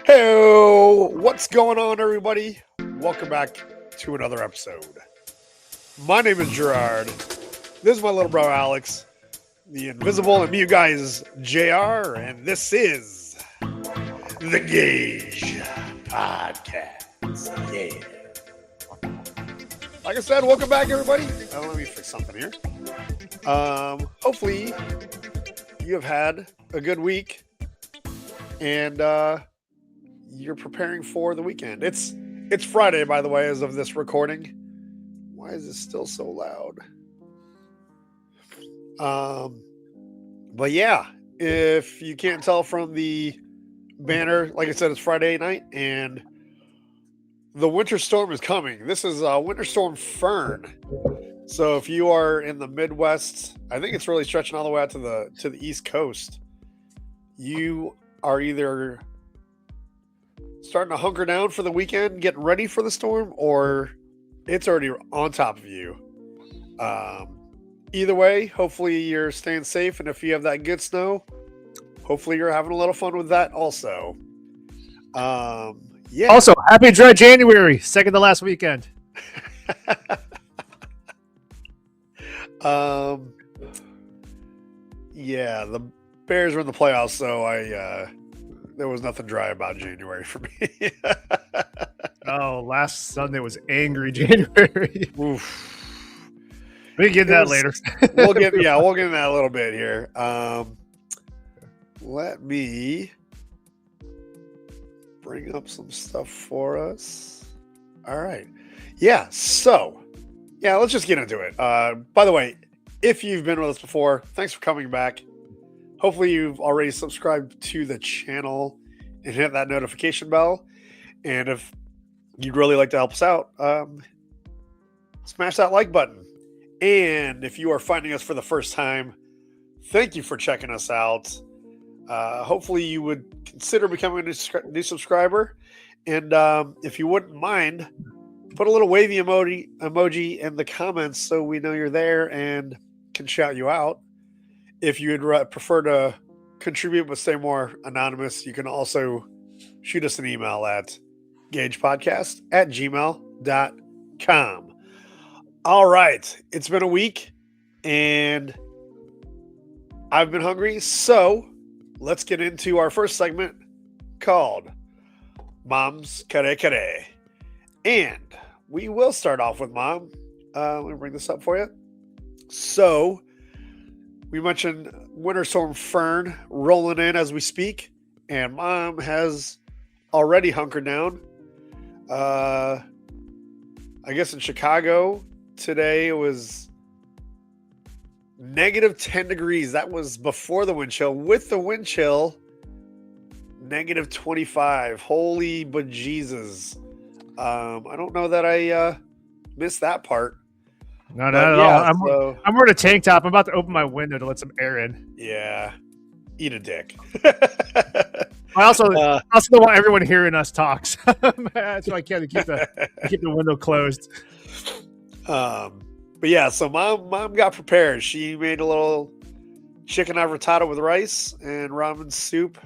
Hey, what's going on, everybody? Welcome back to another episode. My name is Gerard. This is my little bro, Alex, the invisible and mute guy is JR, and this is the GAJ podcast. Yeah. Like I said, welcome back, everybody. Let me fix something here. Hopefully, you have had a good week, and you're preparing for the weekend. It's Friday, by the way, as of this recording. Why is it still so loud? But yeah, if you can't tell from the banner, like I said, it's Friday night, and the winter storm is coming. This is Winter Storm Fern. So if you are in the Midwest, I think it's really stretching all the way out to the East Coast. You are either starting to hunker down for the weekend, getting ready for the storm, or it's already on top of you. Either way, hopefully you're staying safe, and if you have that good snow, hopefully you're having a little fun with that also. Yeah. Also, happy dry January, second to last weekend. Yeah, the Bears were in the playoffs, so there was nothing dry about January for me. Oh, last Sunday was angry January. Oof. We can get that later. we'll get into that a little bit here. Let me bring up some stuff for us. All right. Yeah, so let's just get into it. By the way, if you've been with us before, thanks for coming back. Hopefully you've already subscribed to the channel and hit that notification bell. And if you'd really like to help us out, smash that like button. And if you are finding us for the first time, thank you for checking us out. Hopefully you would consider becoming a new subscriber. And if you wouldn't mind, put a little wavy emoji in the comments so we know you're there and can shout you out. If you'd prefer to contribute but stay more anonymous, you can also shoot us an email at gagepodcast@gmail.com. All right. It's been a week and I've been hungry. So let's get into our first segment called Mom's Kare Kare. And we will start off with Mom. Let me bring this up for you. So we mentioned Winter Storm Fern rolling in as we speak, and Mom has already hunkered down. I guess in Chicago today it was negative 10 degrees. That was before the wind chill. With the wind chill, negative 25. Holy bejesus. I don't know that I missed that part. Not at all. I'm wearing a tank top. I'm about to open my window to let some air in. Yeah. Eat a dick. I also don't want everyone hearing us talk. So I can't keep the window closed. But yeah, so mom got prepared. She made a little chicken afrittata with rice and ramen soup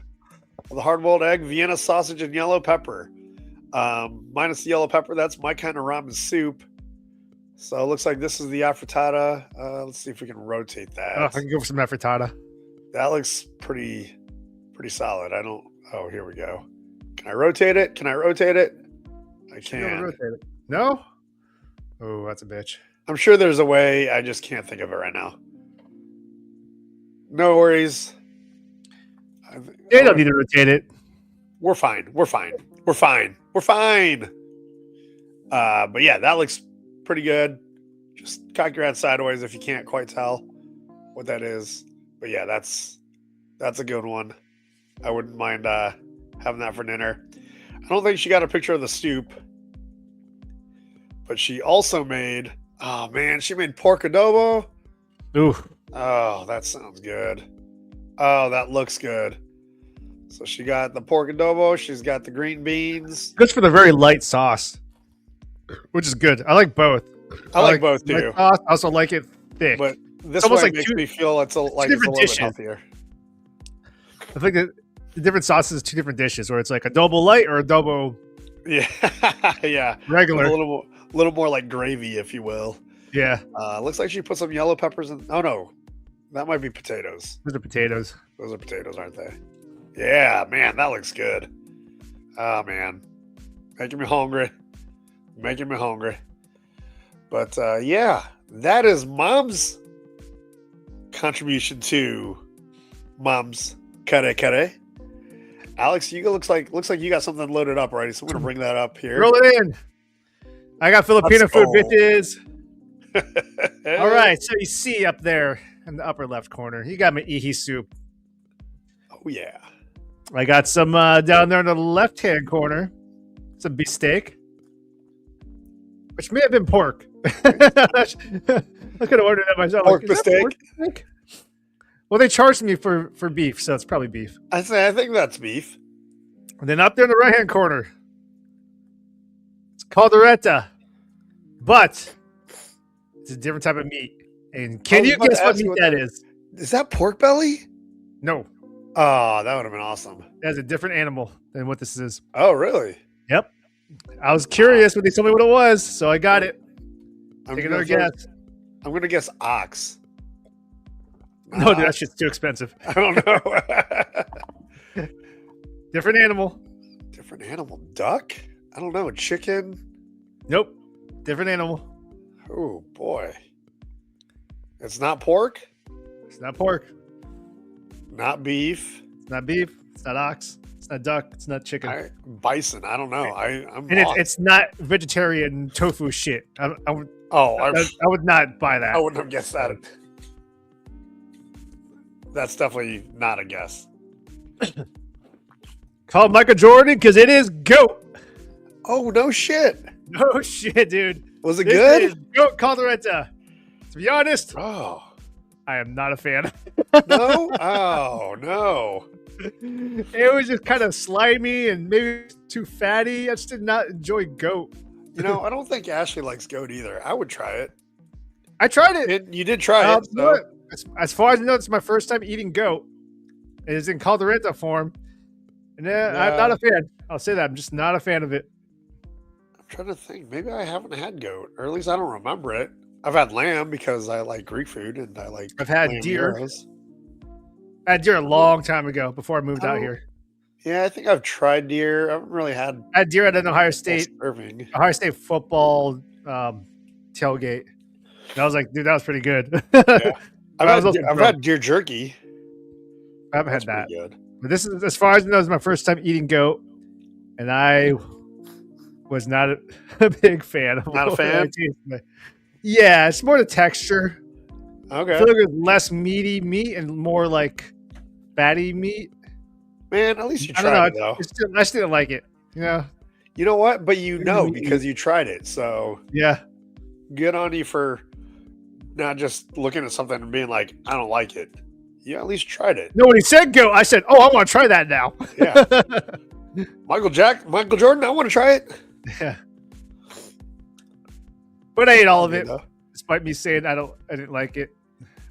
with a hard-boiled egg, Vienna sausage, and yellow pepper. Minus the yellow pepper, that's my kind of ramen soup. So it looks like this is the afrittata. Let's see if we can rotate that. Oh, I can go for some afrittata. That looks pretty solid. Oh, here we go. Can I rotate it? I can. Rotate it. No? Oh, that's a bitch. I'm sure there's a way. I just can't think of it right now. No worries. They don't need to rotate it. We're fine. But yeah, that looks pretty good. Just cock your head sideways if you can't quite tell what that is. But yeah, that's a good one. I wouldn't mind having that for dinner. I don't think she got a picture of the soup, but she also made pork adobo. Ooh. Oh, that sounds good. Oh, that looks good. So she got the pork adobo. She's got the green beans. Good for the very light sauce, which is good. I like both. I like both too. I also like it thick. But this almost makes me feel it's a little bit healthier. I think that the different sauces, two different dishes, where it's like adobo light or adobo Yeah, yeah, regular. a little more like gravy, if you will. Yeah, Looks like she put some yellow peppers in. Oh no, that might be potatoes. those are potatoes. Those are potatoes, aren't they? Yeah, man, that looks good. Oh man, making me hungry. Making me hungry. But yeah, that is Mom's contribution to Mom's Kare. Alex, you looks like you got something loaded up already, so I'm gonna bring that up here. Roll it in. I got Filipino Let's food, go. bitches. All right, so you see up there in the upper left corner, you got my ihi soup. Oh yeah. I got some down there in the left-hand corner, some beef steak, which may have been pork. I could have ordered that myself. Pork Is that steak? steak? Well, they charged me for beef, so it's probably beef. I think that's beef. And then up there in the right-hand corner, it's caldereta, but it's a different type of meat. And can you guess what meat that is? Is that pork belly? No, Oh, that would have been awesome. that's a different animal than what this is. Oh, really? Yep. I was curious when they told me what it was, so I got it. I'm Take gonna another throw- guess. I'm gonna guess ox. No, dude, that shit's too expensive. I don't know. Different animal. Different animal. Duck? I don't know. Chicken? Nope. Different animal. Oh boy. It's not pork. It's not pork. Not beef. It's not beef. It's not ox. It's not duck. It's not chicken. Bison. I don't know. I'm And lost. it's not vegetarian tofu shit. I would I not buy that. wouldn't have guessed that. That's definitely not a guess. Call Michael Jordan because it is goat. Oh no shit. No shit, dude. Was it This good? is goat caldereta. To be honest, Oh I am not a fan. no. Oh no. It was just kind of slimy and maybe too fatty. I just did not enjoy goat. You know, I don't think Ashley likes goat either. I would try it. I tried it. You did try it. So. As far as I know, it's my first time eating goat. It is in caldereta form. And I'm not a fan. I'll say that. I'm just not a fan of it. I'm trying to think. Maybe I haven't had goat, or at least I don't remember it. I've had lamb because I like Greek food and I like. I've had lamb deer. gyros. I had deer a long time ago before I moved out Oh. here. Yeah, I think I've tried deer. I haven't really had I had deer at an Ohio State serving. football tailgate. And I was like, dude, that was pretty good. Yeah. I've also drunk. had deer jerky. I haven't That's had that. pretty good. But this is, as far as I know, this is my first time eating goat. And I was not a big fan of Not a what fan? it tasted. Yeah, it's more the texture. I Okay, feel like it's less meaty meat and more like fatty meat. man. At least you I don't tried know. it though. I just didn't like it. Yeah. You know what? But you know meaty. because you tried it. So Yeah. good on you for not just looking at something and being like, I don't like it. You at least tried it. No, when he said goat, I said, oh, I want to try that now. Yeah. Michael Jordan, I want to try it. Yeah. But I ate all of You it, know? despite me saying I didn't like it.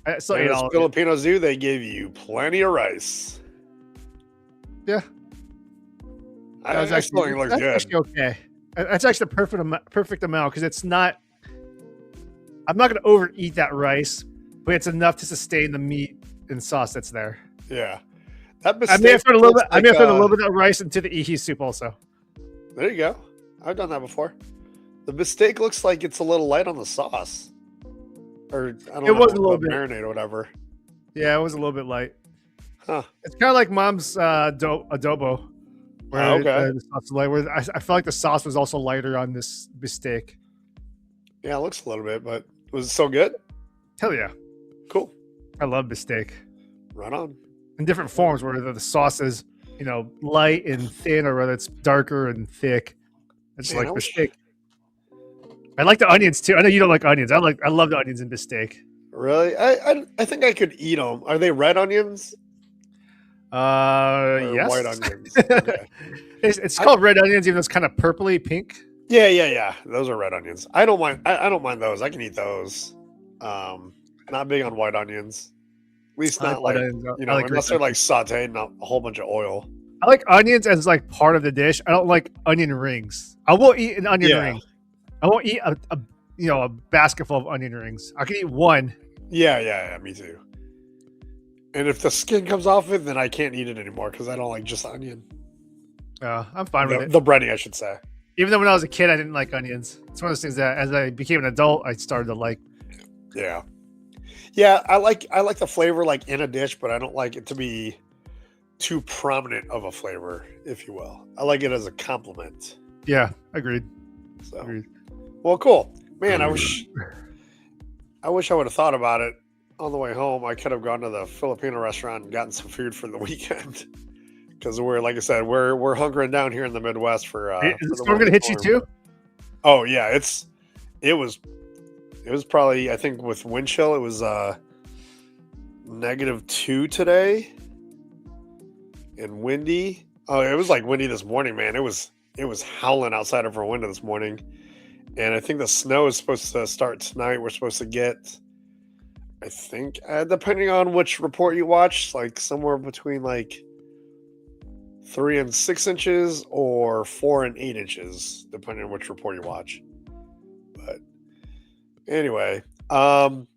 I still And ate as all of it. Filipinos do, they give you plenty of rice. Yeah. I still think it looks that's good. actually okay. That's actually the perfect amount because it's not. I'm not going to overeat that rice, but it's enough to sustain the meat and sauce that's there. Yeah. That I may have thrown a little bit. looks I may have thrown a like, little bit of rice into the ihi soup also. There you go. I've done that before. The mistake looks like it's a little light on the sauce. Or I don't know. It was a little the bit. marinade or whatever. Yeah, it was a little bit light. Huh. It's kind of like Mom's adobo. Where Oh, okay. the sauce is light. Where I feel like the sauce was also lighter on this steak. Yeah, it looks a little bit, but was it so good? Hell yeah, Cool. I love steak Right on. in different forms. Where the sauce is, light and thin, or whether it's darker and thick. I just Man, I like wish- steak. I like the onions too. I know you don't like onions. I love the onions in steak. Really? I think I could eat them. Are they red onions? Or Yes. white onions. Okay. It's called red onions, even though it's kind of purpley pink. Yeah. Those are red onions. I don't mind. I don't mind those. I can eat those. Not big on white onions. least I not like like, onions. I like unless they're like sauteed in a whole bunch of oil. I like onions as like part of the dish. I don't like onion rings. I will eat an onion Yeah. ring. I won't eat a basket full of onion rings. I can eat one. Yeah, me too. And if the skin comes off it, then I can't eat it anymore because I don't like just onion. I'm fine with it. The breading, I should say. Even though when I was a kid, I didn't like onions. It's one of those things that as I became an adult, I started to like. Yeah. I like the flavor like in a dish, but I don't like it to be too prominent of a flavor, if you will. I like it as a compliment. Yeah, agreed. So, well, cool, man. I wish I would have thought about it on the way home. I could have gone to the Filipino restaurant and gotten some food for the weekend because like I said, we're hunkering down here in the Midwest for. Is the storm going to hit you too? Oh yeah, it was probably, I think with wind chill it was -2 today and windy. Oh, it was like windy this morning, man. It was howling outside of our window this morning. And I think the snow is supposed to start tonight. We're supposed to get, I think, depending on which report you watch, like somewhere between like 3 and 6 inches or 4 and 8 inches, depending on which report you watch. But anyway, but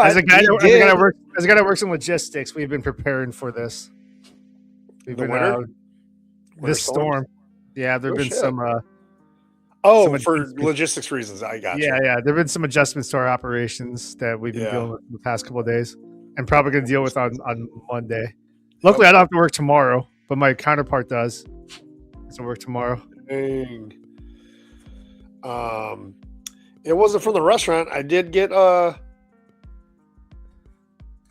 as a guy that works in logistics, we've been preparing for this. We've been this storm. Yeah, there've been some. For logistics reasons, I got you. Yeah. There've been some adjustments to our operations that we've been dealing with the past couple of days, and probably going to deal with on Monday. Luckily, I don't have to work tomorrow, but my counterpart does. So work tomorrow. Dang. It wasn't from the restaurant. I did get a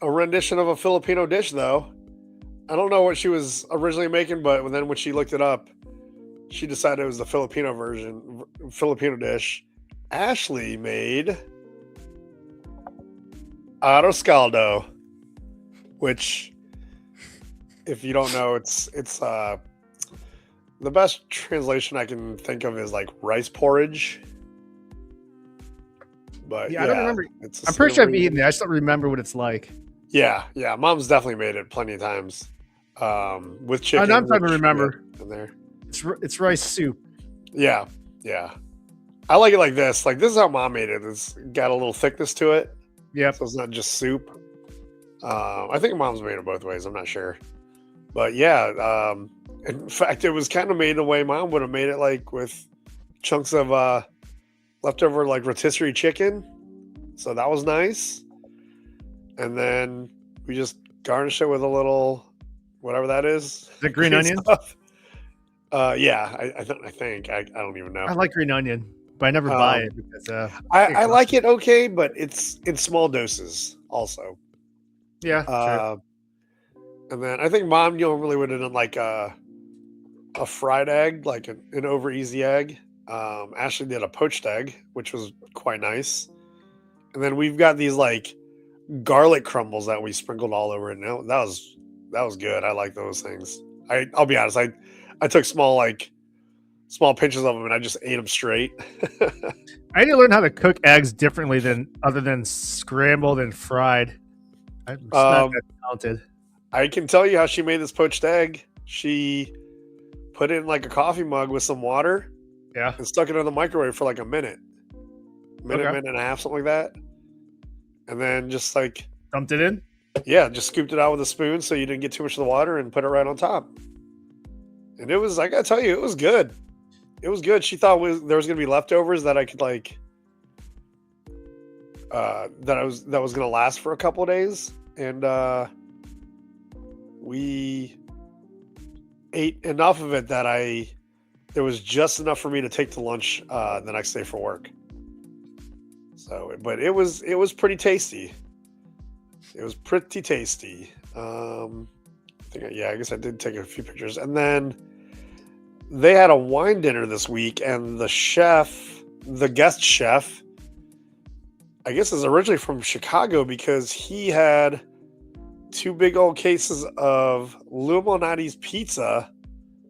rendition of a Filipino dish, though. I don't know what she was originally making, but then when she looked it up, she decided it was the Filipino version, Filipino dish. Ashley made arroz caldo, which, if you don't know, it's the best translation I can think of is like rice porridge. But I don't remember. I'm pretty sure I've eaten it. I just don't remember what it's like. Yeah. Mom's definitely made it plenty of times. With chicken. I'm trying to remember. In there. It's rice soup. Yeah. I like it like this. Like, this is how Mom made it. It's got a little thickness to it. Yeah. So it's not just soup. I think Mom's made it both ways. I'm not sure. But yeah, in fact, it was kind of made the way Mom would have made it, like with chunks of leftover like rotisserie chicken. So that was nice. And then we just garnished it with a little whatever that is. The green onion? Yeah, I think. I don't even know. I like green onion, but I never buy it because I like it okay, but it's in small doses also. Yeah. Sure. And then I think Mom normally would have done like a fried egg, like an over easy egg. Ashley did a poached egg, which was quite nice. And then we've got these like garlic crumbles that we sprinkled all over it. Now that was good. I like those things. I'll be honest. I took small pinches of them and I just ate them straight. I need to learn how to cook eggs differently other than scrambled and fried. I'm just not that talented. I can tell you how she made this poached egg. She put it in like a coffee mug with some water. Yeah. And stuck it in the microwave for like a minute and a half, something like that. And then just like dumped it in? Yeah, just scooped it out with a spoon so you didn't get too much of the water and put it right on top. And it was, I gotta tell you, it was good. It was good. She thought there was gonna be leftovers that I could like that was gonna last for a couple of days. And we ate enough of it that there was just enough for me to take to lunch the next day for work. So, but it was pretty tasty. It was pretty tasty. I guess I did take a few pictures. And then they had a wine dinner this week, and the guest chef, I guess is originally from Chicago because he had 2 big old cases of Lumonati's pizza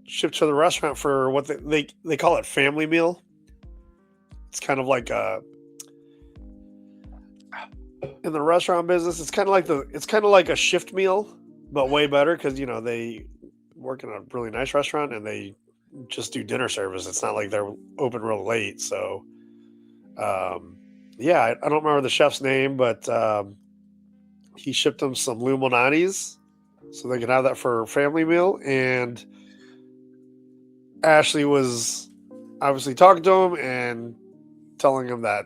shipped to the restaurant for what they call it family meal. It's kind of like in the restaurant business, it's kind of like a shift meal, but way better because they work in a really nice restaurant and they just do dinner service. It's not like they're open real late. So, yeah, I don't remember the chef's name, but he shipped them some Luminatis so they could have that for a family meal. And Ashley was obviously talking to him and telling him that,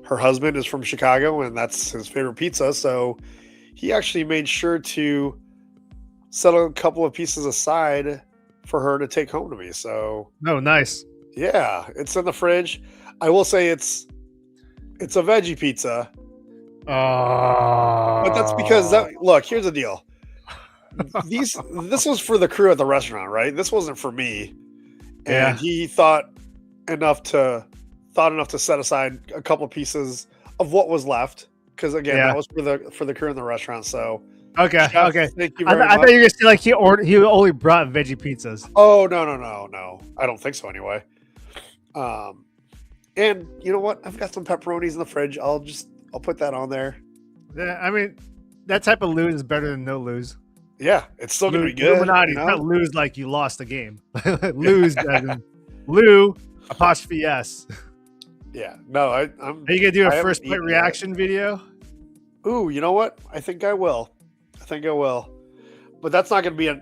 her husband is from Chicago and that's his favorite pizza. So he actually made sure to set a couple of pieces aside for her to take home to me. So, oh, nice. Yeah, it's in the fridge. I will say it's a veggie pizza. But that's because look, here's the deal. This was for the crew at the restaurant, right? This wasn't for me. And he thought enough to set aside a couple of pieces of what was left. Because again, that was for the crew in the restaurant. So okay. Thank you very much. I thought you were gonna say like he only brought veggie pizzas. Oh no. I don't think so anyway. And you know what? I've got some pepperonis in the fridge. I'll put that on there. Yeah, I mean, that type of lose is better than no lose. Yeah, it's still gonna be good. Illuminati, not lose like you lost the game. Lose as in Lou apostrophe S. Yeah, no, Are you gonna do a first bite reaction video? Ooh, you know what? I think I will. But that's not gonna be a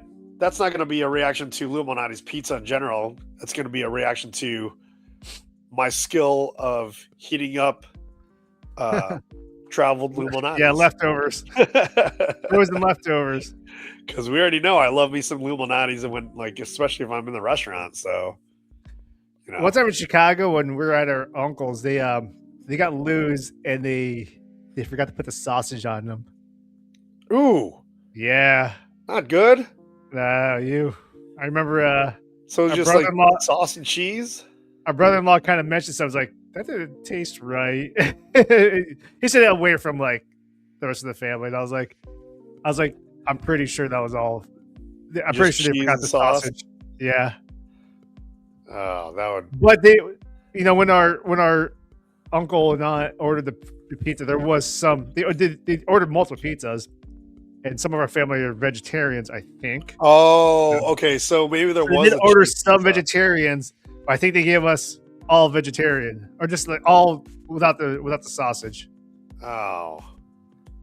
reaction to Luminati's pizza in general. It's gonna be a reaction to my skill of heating up traveled Luminati. Yeah, leftovers. Those and leftovers. Because we already know I love me some Luminatis, and especially if I'm in the restaurant. So, one time in Chicago when we were at our uncle's, they got Lou's and they forgot to put the sausage on them. Ooh, yeah, not good. No, I remember. So it's just like sauce and cheese. Our brother-in-law kind of mentioned something. I was like, that didn't taste right. He said that away from like the rest of the family, and I was like, I'm pretty sure that was all. I'm pretty sure they forgot the sausage. Yeah. Oh, that would. But they, when our uncle and aunt ordered the pizza, there was some. They ordered multiple pizzas, and some of our family are vegetarians, I think. Oh, okay. So maybe there was. They did order some vegetarians. But I think they gave us all vegetarian, or just like all without the sausage. Oh,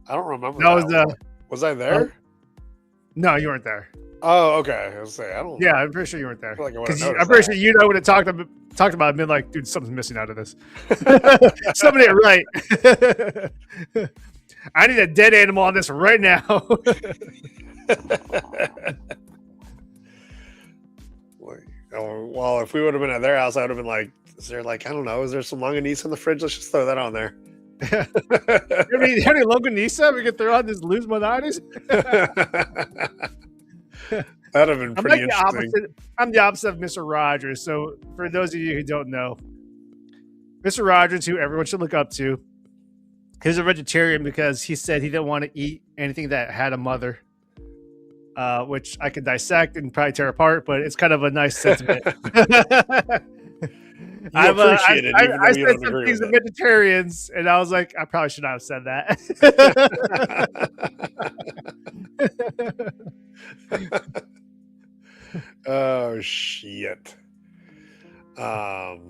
I don't remember. Was I there? No, you weren't there. Oh, okay. I was saying, I don't. Yeah, I'm pretty sure you weren't there. I feel like I'm pretty sure would have talked about it and been like, dude, something's missing out of this. Somebody did it right. I need a dead animal on this right now. Well, if we would have been at their house, I would have been like, is there I don't know, is there some longanisa in the fridge? Let's just throw that on there. Any longanisa we could throw on this Luz Monatis? That'd have been pretty interesting. I'm the opposite of Mr. Rogers. So for those of you who don't know, Mr. Rogers, who everyone should look up to, he's a vegetarian because he said he didn't want to eat anything that had a mother. Which I could dissect and probably tear apart, but it's kind of a nice sentiment. I said some things to vegetarians, and I was like, I probably should not have said that. Oh shit. But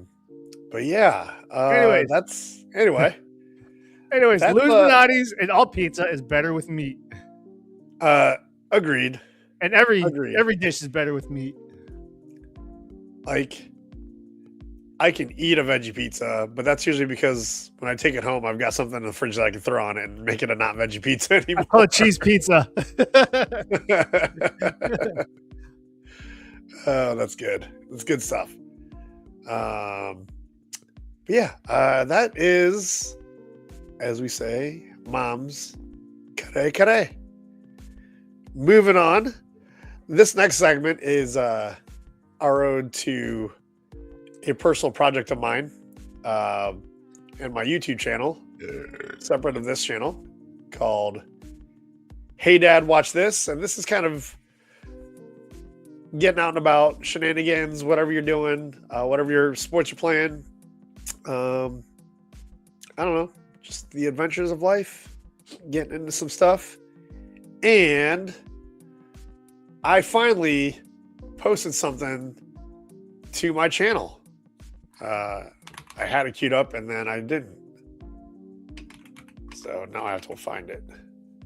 yeah. Anyways, Luz Minati's and all pizza is better with meat. Agreed. And every dish is better with meat. Like, I can eat a veggie pizza, but that's usually because when I take it home, I've got something in the fridge that I can throw on it and make it a not veggie pizza anymore. I call it cheese pizza. Oh, that's good. That's good stuff. That is, as we say, mom's kare kare. Moving on. This next segment is our ode to a personal project of mine and my YouTube channel, separate of this channel, called Hey Dad, Watch This. And this is kind of getting out and about, shenanigans, whatever you're doing, whatever your sports you're playing. I don't know. just the adventures of life, getting into some stuff. And I finally posted something to my channel. I had it queued up and then I didn't. So now I have to find it.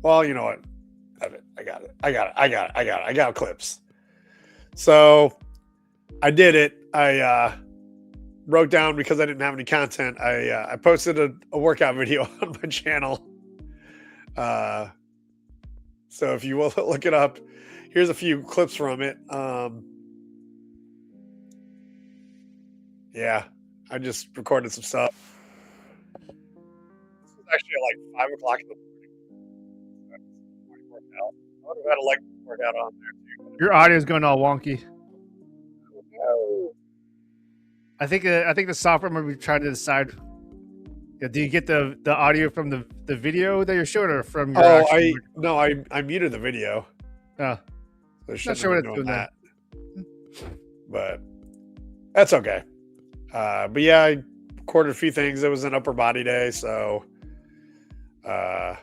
Well, you know what? I got it. I got clips. So I did it. I wrote down, because I didn't have any content, I posted a workout video on my channel. So if you will look it up, here's a few clips from it. Yeah, I just recorded some stuff. This was actually at like 5 o'clock in the morning. Workout. I would have had a leg workout on there too. Your audio is going all wonky. Oh. I think the software might be trying to decide. Yeah, do you get the audio from the video that you're showing, or from your? I muted the video. Oh, Not sure what it's doing that. But that's okay. But yeah, I recorded a few things. It was an upper body day, so yeah.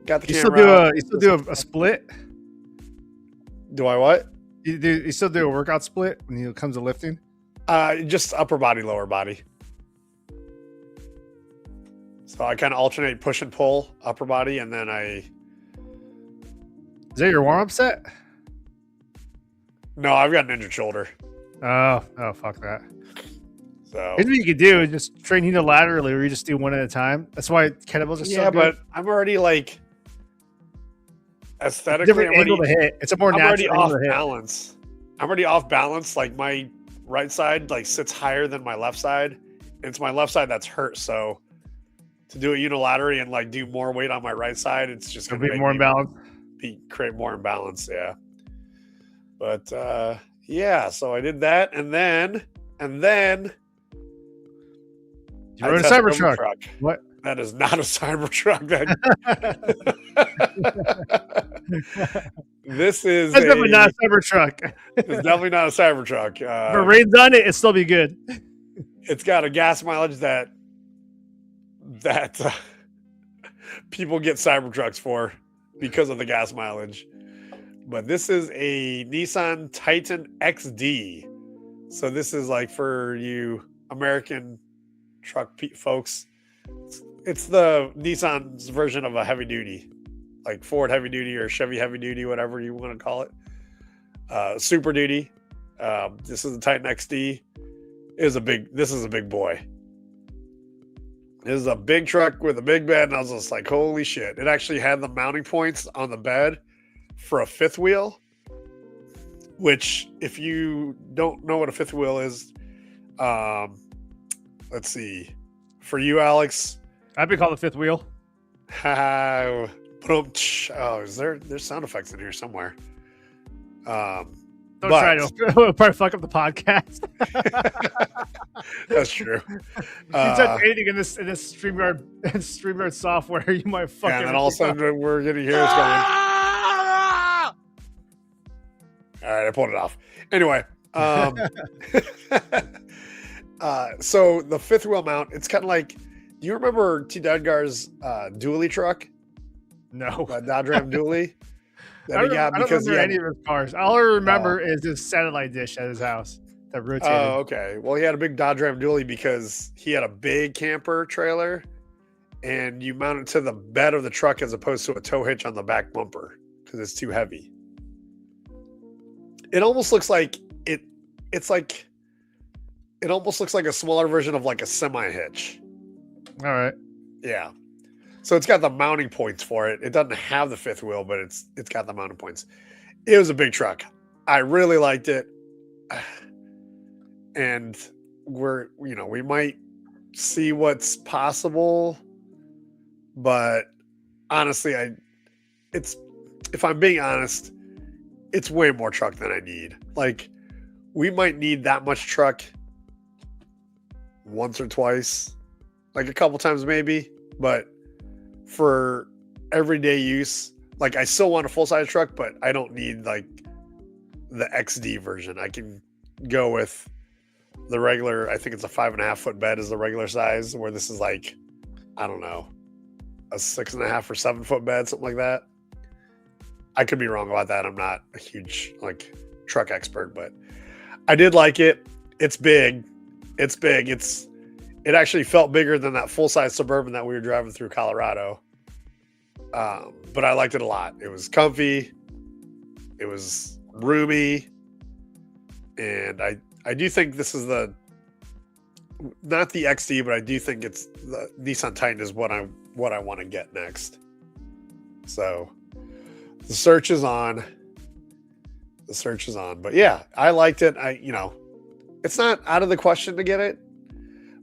Got the camera. You still do a split? Do I what? You still do a workout split when it comes to lifting? Just upper body, lower body. So I kind of alternate push and pull, upper body, and then Is that your warm-up set? No, I've got an injured shoulder. Oh, fuck that. So here's what you could do: is just train unilaterally, or you just do one at a time. That's why kettlebells are so good. Yeah, but I'm already like aesthetically, different angle to hit. It's a more natural already angle off to hit. balance. I'm already off balance. Like my right side like sits higher than my left side. It's my left side that's hurt. So to do it unilaterally and like do more weight on my right side, it's just going to be more imbalance. Create more imbalance. Yeah. But yeah, so I did that, and then you rode a Cybertruck. What? That is not a Cybertruck. That's definitely not a Cybertruck. It's definitely not a Cybertruck. If it rains on it, it'll still be good. It's got a gas mileage that people get Cybertrucks for because of the gas mileage. But this is a Nissan Titan XD. So this is like for you American truck folks. It's the Nissan's version of a heavy duty, like Ford heavy duty or Chevy heavy duty, whatever you want to call it. Super duty. This is the Titan XD. This is a big boy. This is a big truck with a big bed, and I was just like, holy shit. It actually had the mounting points on the bed for a fifth wheel, which if you don't know what a fifth wheel is, let's see. For you, Alex. I'd be called the fifth wheel. Oh, there's sound effects in here somewhere. Don't try to. It'll probably fuck up the podcast. That's true. If you touch anything in this StreamYard software, you might fuck. Yeah, and then all of a sudden we're gonna hear it's going. All right, I pulled it off. Anyway, so the fifth wheel mount, it's kind of like. Do you remember T. Dudgar's dually truck? No, Dodge Ram dually. I don't remember any of his cars. All I remember is his satellite dish at his house that rotated. Oh, okay. Well, he had a big Dodge Ram dually because he had a big camper trailer, and you mount it to the bed of the truck as opposed to a tow hitch on the back bumper because it's too heavy. It almost looks like it almost looks like a smaller version of like a semi hitch. All right. Yeah. So it's got the mounting points for it. It doesn't have the fifth wheel, but it's got the mounting points. It was a big truck. I really liked it. And we might see what's possible, but honestly, if I'm being honest, it's way more truck than I need. Like, we might need that much truck once or twice, like a couple times maybe, but for everyday use, like I still want a full-size truck, but I don't need like the XD version. I can go with the regular, I think it's a 5.5 foot bed is the regular size, where this is like, I don't know, a 6.5 or 7 foot bed, something like that. I could be wrong about that. I'm not a huge like truck expert, but I did like it. It's big. It's big. It actually felt bigger than that full size Suburban that we were driving through Colorado. But I liked it a lot. It was comfy. It was roomy. And I do think this is not the XD, but I do think it's the Nissan Titan is what I want to get next. So the search is on. But yeah, I liked it. It's not out of the question to get it,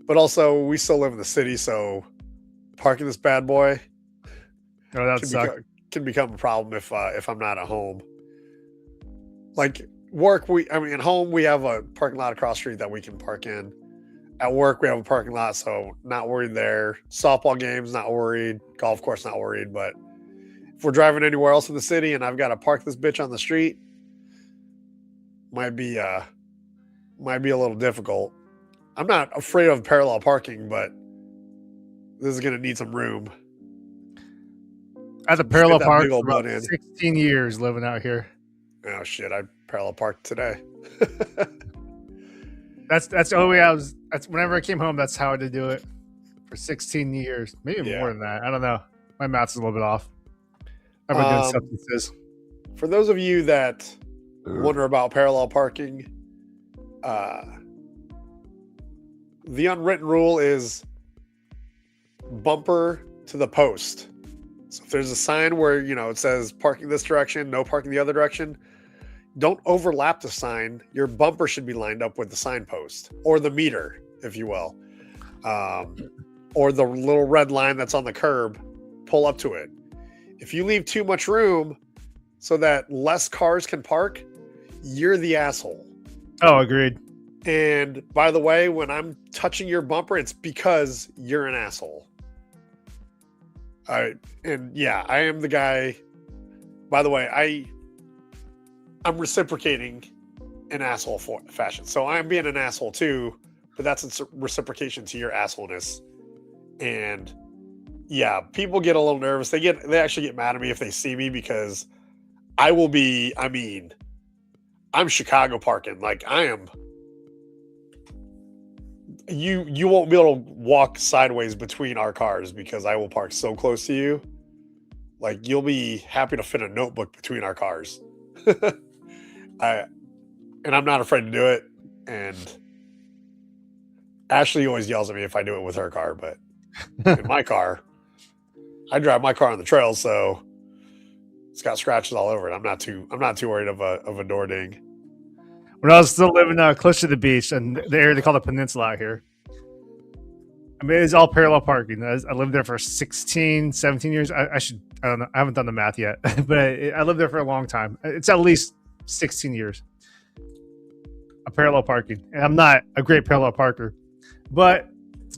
but also we still live in the city, so parking this bad boy can become a problem if I'm not at home. Like work, at home we have a parking lot across the street that we can park in. At work we have a parking lot, so not worried there. Softball games, not worried. Golf course, not worried. But if we're driving anywhere else in the city and I've got to park this bitch on the street, might be a little difficult. I'm not afraid of parallel parking, but this is going to need some room. I had a parallel park for about 16 years living out here. Oh shit! I parallel parked today. That's the only way I was. That's whenever I came home. That's how I did do it for 16 years, maybe more than that. I don't know. My math's a little bit off. I've been doing substances. For those of you that wonder about parallel parking, the unwritten rule is bumper to the post. So if there's a sign where, it says parking this direction, no parking the other direction, don't overlap the sign. Your bumper should be lined up with the signpost or the meter, if you will. Or the little red line that's on the curb, pull up to it. If you leave too much room so that less cars can park, you're the asshole. Oh, agreed. And by the way, when I'm touching your bumper, it's because you're an asshole. I am the guy. By the way, I'm reciprocating in asshole fashion. So I'm being an asshole too, but that's a reciprocation to your assholeness. And yeah, people get a little nervous. They actually get mad at me if they see me because I'm Chicago parking. Like I am. You won't be able to walk sideways between our cars because I will park so close to you. Like you'll be happy to fit a notebook between our cars. I'm not afraid to do it. And Ashley always yells at me if I do it with her car, but in my car, I drive my car on the trail, so it's got scratches all over it. I'm not too worried of a door ding. When I was still living close to the beach and the area they call the peninsula out here, I mean, it's all parallel parking. I lived there for 16, 17 years. I don't know. I haven't done the math yet, but I lived there for a long time. It's at least 16 years of parallel parking. And I'm not a great parallel parker. But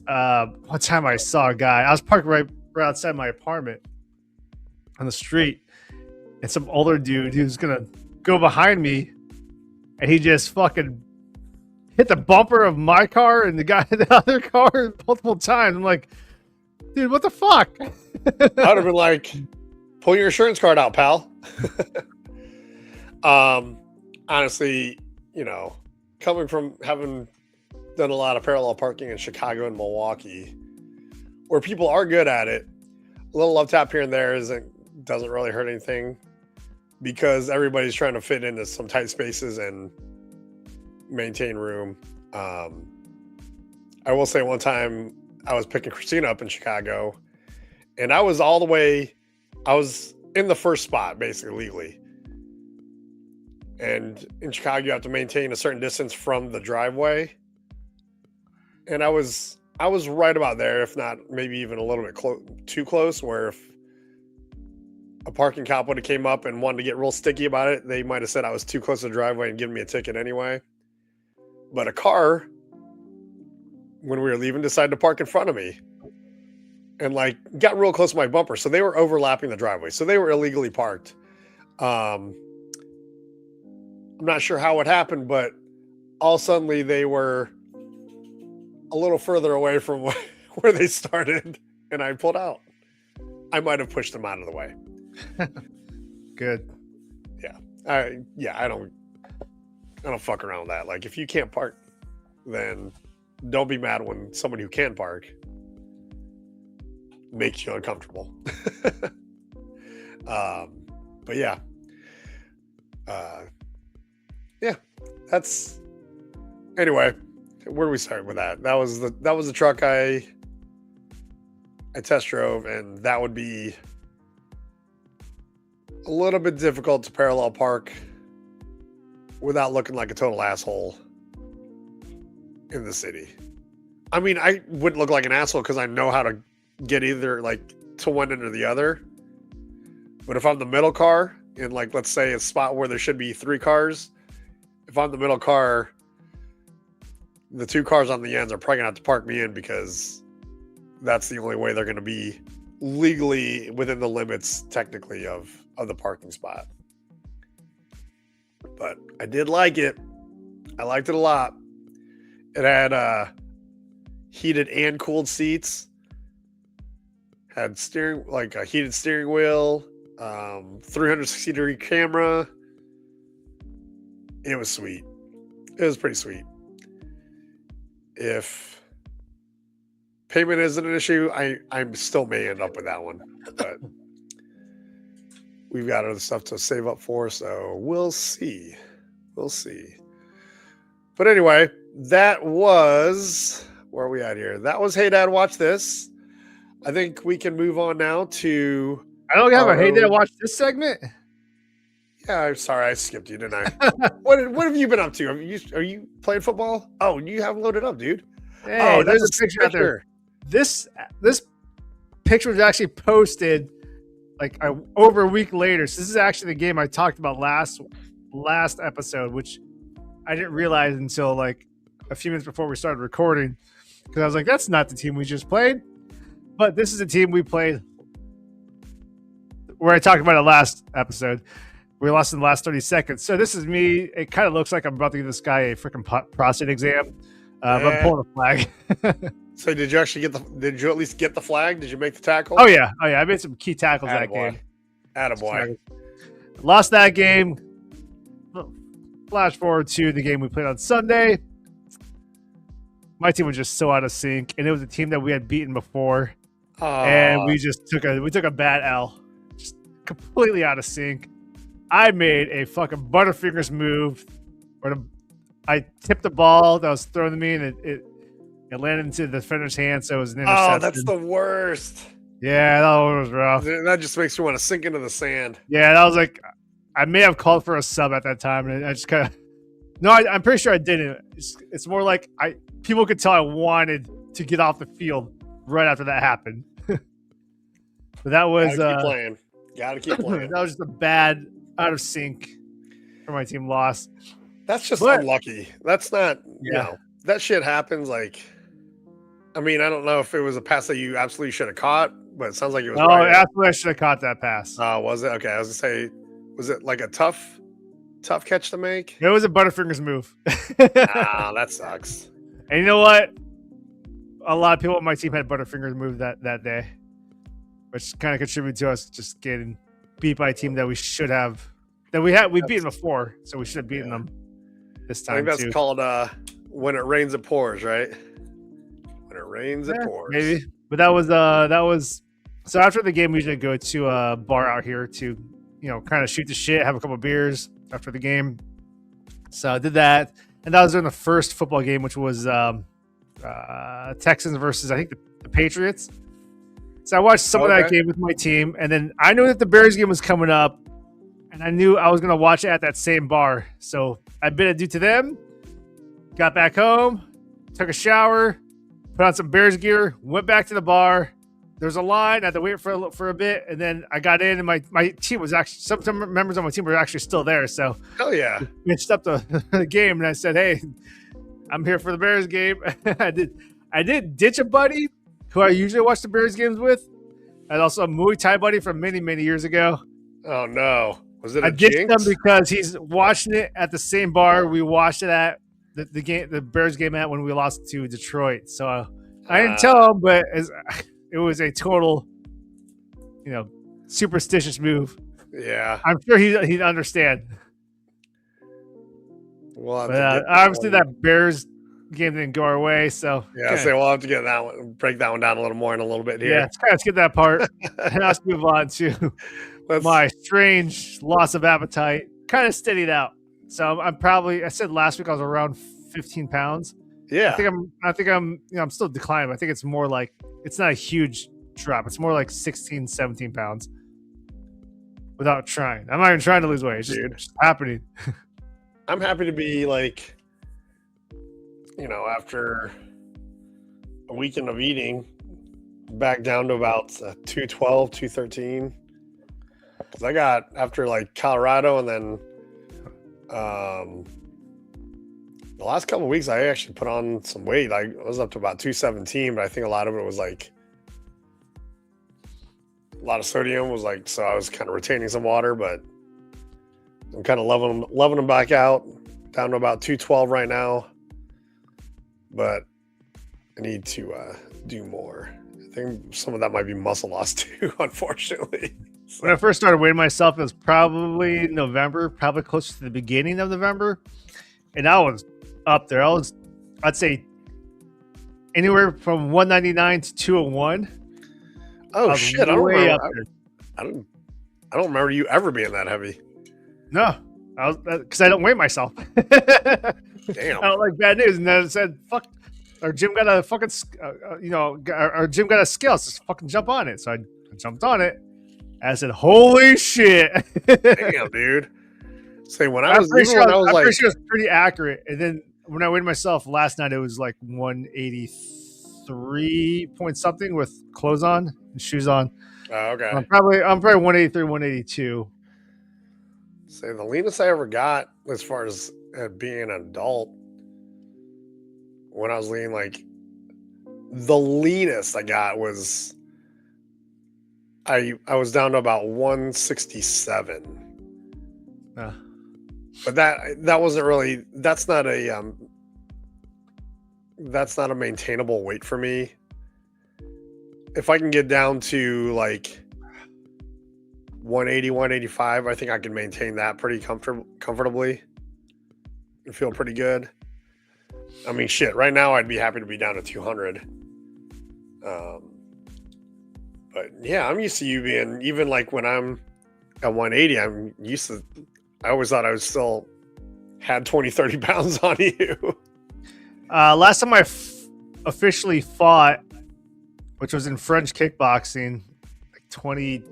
one time I saw a guy. I was parked right outside my apartment on the street. And some older dude, he was going to go behind me. And he just fucking hit the bumper of my car and the guy in the other car multiple times. I'm like, dude, what the fuck? I would have been like, pull your insurance card out, pal. Honestly, coming from having done a lot of parallel parking in Chicago and Milwaukee, where people are good at it, a little love tap here and there doesn't really hurt anything. Because everybody's trying to fit into some tight spaces and maintain room. I will say one time I was picking Christina up in Chicago and I was in the first spot, basically legally. And in Chicago, you have to maintain a certain distance from the driveway. And I was right about there, if not maybe even a little bit too close, where if a parking cop would have came up and wanted to get real sticky about it, they might have said I was too close to the driveway and given me a ticket anyway. But a car, when we were leaving, decided to park in front of me and got real close to my bumper. So they were overlapping the driveway. So they were illegally parked. I'm not sure how it happened, but all suddenly they were a little further away from where they started, and I pulled out. I might have pushed them out of the way. Good. Yeah. I don't fuck around with that. Like, if you can't park, then don't be mad when somebody who can park makes you uncomfortable. But yeah. That's anyway. Where do we start with that? That was the truck I test drove, and that would be a little bit difficult to parallel park without looking like a total asshole in the city. I mean, I wouldn't look like an asshole because I know how to get either like to one end or the other. But if I'm the middle car in, like, let's say a spot where there should be 3 cars, if I'm the middle car, the 2 cars on the ends are probably gonna have to park me in, because that's the only way they're gonna be legally within the limits, technically, of the parking spot. But I did like it. I liked it a lot. It had heated and cooled seats. Had a heated steering wheel, 360-degree camera. It was sweet. It was pretty sweet. If payment isn't an issue, I'm still may end up with that one. But we've got other stuff to save up for, so we'll see. We'll see. But anyway, that was... Where are we at here? That was Hey Dad, Watch This. I think we can move on now to... I don't have a Hey Dad, Watch This segment. Yeah, I'm sorry, I skipped you, didn't I? What have you been up to? Are you playing football? Oh, you haven't loaded up, dude. Hey, there's a picture out there. This picture was actually posted like over a week later. So this is actually the game I talked about last episode, which I didn't realize until like a few minutes before we started recording, because I was like, that's not the team we just played. But this is the team we played where I talked about it last episode. We lost in the last 30 seconds. So this is me. It kind of looks like I'm about to give this guy a freaking prostate exam. But I'm pulling a flag. So did you actually did you at least get the flag? Did you make the tackle? Oh yeah. I made some key tackles that game. Attaboy. Lost that game. Flash forward to the game we played on Sunday. My team was just so out of sync, and it was a team that we had beaten before. And we just took a bad L. Just completely out of sync. I made a fucking Butterfingers move where I tipped the ball that was thrown to me, and it landed into the defender's hand, so it was an interception. Oh, that's the worst. Yeah, that one was rough. That just makes you want to sink into the sand. Yeah, that was like, I may have called for a sub at that time, and I just kind of... No, I'm pretty sure I didn't. It's more like people could tell I wanted to get off the field right after that happened. But that was... Gotta keep playing. That was just a bad, out of sync for my team loss. That's just unlucky. That's not, that shit happens. Like, I mean, I don't know if it was a pass that you absolutely should have caught, but it sounds like it was. Oh, absolutely, I should have caught that pass. Oh, was it? Okay, I was gonna say, was it like a tough catch to make? It was a Butterfingers move. That sucks. And you know what? A lot of people on my team had Butterfingers move that day, which kind of contributed to us just getting beat by a team that we should have. We beat them before, so we should have beaten them this time. I think that's called when it rains it pours, right? When it rains it pours. Maybe. But that was so after the game we usually go to a bar out here to, kind of shoot the shit, have a couple of beers after the game. So I did that. And that was during the first football game, which was Texans versus, I think, the Patriots. So I watched some of that game with my team, and then I knew that the Bears game was coming up, and I knew I was going to watch it at that same bar. So I bid adieu to them, got back home, took a shower, put on some Bears gear, went back to the bar. There was a line. I had to wait for a bit, and then I got in, and my team was actually, some members on my team were actually still there. So hell yeah, we finished up the game, and I said, "Hey, I'm here for the Bears game." I did ditch a buddy who I usually watch the Bears games with, and also a Muay Thai buddy from many, many years ago. Oh no, was it? I ditched him because he's watching it at the same bar we watched it at the Bears game at when we lost to Detroit. So I didn't tell him, but it was a total, superstitious move. Yeah, I'm sure he'd understand. We'll obviously that Bears game didn't go our way, so yeah. So we'll have to get that one, break that one down a little more in a little bit here. Yeah, let's get that part. And let's move on to my strange loss of appetite. Kind of steadied out. So I said last week I was around 15 pounds. Yeah, I think I'm still declining. I think it's more like, it's not a huge drop. It's more like 16, 17 pounds without trying. I'm not even trying to lose weight. It's just happening. I'm happy to be like, after a weekend of eating, back down to about 212, 213. Because I got, after like Colorado and then the last couple of weeks, I actually put on some weight. I was up to about 217, but I think a lot of it was like a lot of sodium was like, so I was kind of retaining some water, but I'm kind of leveling them back out, down to about 212 right now. But I need to do more. I think some of that might be muscle loss too, unfortunately. So. When I first started weighing myself, it was probably November, probably close to the beginning of November. And I was up there. I'd say anywhere from 199 to 201. Oh shit! I don't remember. I don't remember you ever being that heavy. No, because I don't weigh myself. Damn. I don't like bad news. And then it said, "Fuck, our gym got a fucking, our gym got a scale. So just fucking jump on it." So I jumped on it. I said, "Holy shit!" Damn, dude. Say when I was pretty sure it was pretty accurate. And then when I weighed myself last night, it was like 183 point something with clothes on and shoes on. Oh, okay. I'm probably 183, 182. Say the leanest I ever got as far as being an adult, when I was lean, like the leanest I got was I was down to about 167. But that wasn't really, that's not a maintainable weight for me. If I can get down to like 180, 185, I think I can maintain that pretty comfortably and feel pretty good. I mean, shit, right now I'd be happy to be down to 200. But yeah, I'm used to you being, even like when I'm at 180, I'm used to, I always thought I was still had 20, 30 pounds on you. Last time I officially fought, which was in French kickboxing, like 20,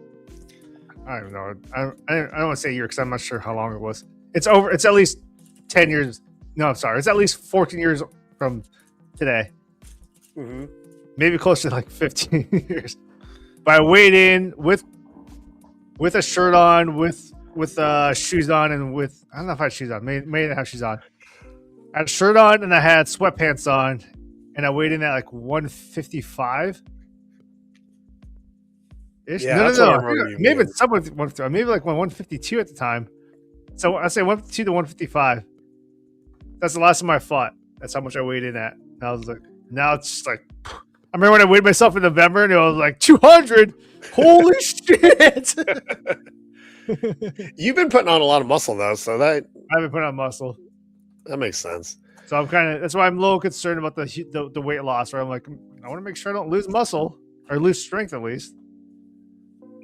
I don't know. I don't want to say a year because I'm not sure how long it was. It's at least 10 years. No, I'm sorry. It's at least 14 years from today. Mm-hmm. Maybe closer to like 15 years. But I weighed in with a shirt on, with shoes on, and with, I don't know if I had shoes on. May not have shoes on. I had a shirt on and I had sweatpants on, and I weighed in at like 155. Yeah, no. Maybe it's somewhere 150, maybe like 152 at the time. So I say 152 to 155. That's the last time I fought. That's how much I weighed in at. And I was like, now it's just like, I remember when I weighed myself in November and it was like 200. Holy shit. You've been putting on a lot of muscle though, so that I've been putting on muscle. That makes sense. So I'm that's why I'm a little concerned about the weight loss. Where I'm like, I want to make sure I don't lose muscle or lose strength at least.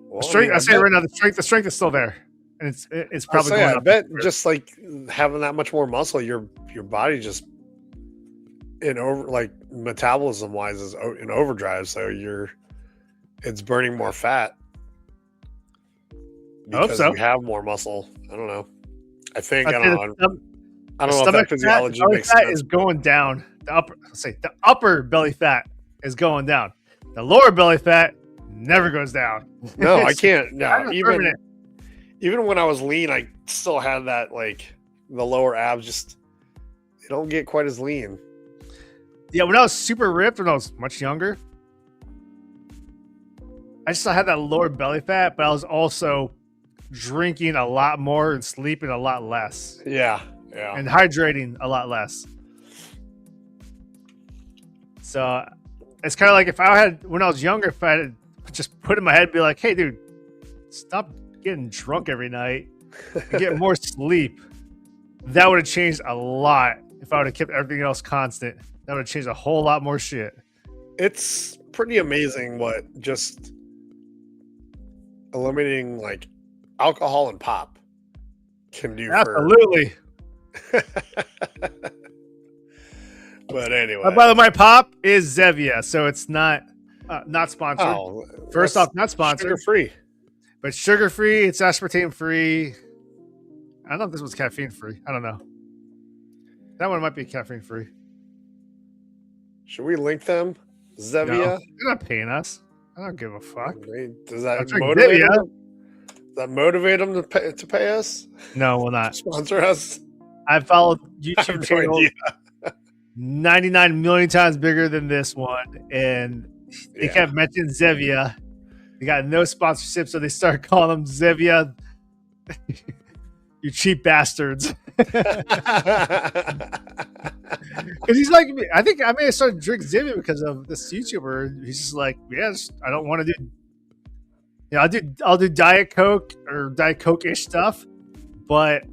Well, strength. I say right now, the strength is still there, and it's probably going up. I bet just like having that much more muscle, your body just metabolism wise is in overdrive, so it's burning more fat. Because you have more muscle. I don't know. I don't know if that physiology makes sense. Fat is going down. The upper belly fat is going down. The lower belly fat never goes down. No, I can't. No, even when I was lean, I still had that, like, the lower abs just, they don't get quite as lean. Yeah, when I was super ripped, when I was much younger, I still had that lower belly fat, but I was also drinking a lot more and sleeping a lot less. Yeah. And hydrating a lot less. So it's kind of like if I had, when I was younger, if I had just put in my head, be like, hey, dude, stop getting drunk every night and get more sleep. That would have changed a lot if I would have kept everything else constant. That would have changed a whole lot more shit. It's pretty amazing what just eliminating like alcohol and pop can do. Absolutely. But anyway, by the way, my pop is Zevia, so it's not sponsored. Oh, First off, not sponsored. Sugar free, but sugar free. It's aspartame free. I don't know if this was caffeine free. I don't know. That one might be caffeine free. Should we link them? Zevia? No, they're not paying us. I don't give a fuck. Does that motivate Zevia. them? Does that motivate them to pay us? No, we'll not. Sponsor us? I've followed YouTube channels 99 million times bigger than this one, and they kept mentioning Zevia. They got no sponsorship, so they started calling them Zevia. You cheap bastards. Because he's like, I think I may have started drinking Zevia because of this YouTuber. He's just like, yes, I don't want to do. Yeah, I'll do Diet Coke or Diet Coke-ish stuff, but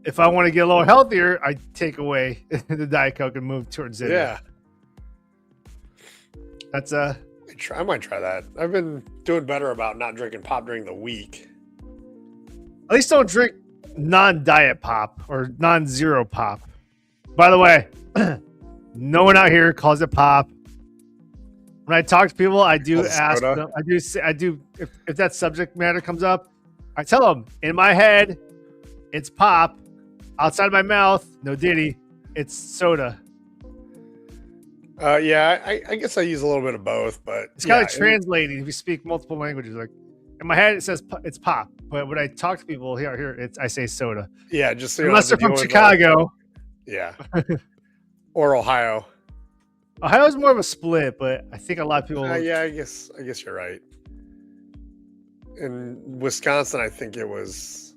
if I want to get a little healthier, I take away the Diet Coke and move towards Zevia. Yeah, that's I might try that. I've been doing better about not drinking pop during the week. At least don't drink non-diet pop or non-zero pop. By the way, no one out here calls it pop. When I talk to people, I do ask them, I do if that subject matter comes up, I tell them in my head it's pop. Outside my mouth, no diddy, it's soda. Yeah, I guess I use a little bit of both, but it's kind of translating if you speak multiple languages. Like in my head, it says it's pop, but when I talk to people here, I say soda. Yeah, just so unless they're from Chicago. Yeah, or Ohio. Ohio's more of a split, but I think a lot of people. Yeah, I guess you're right. In Wisconsin, I think it was.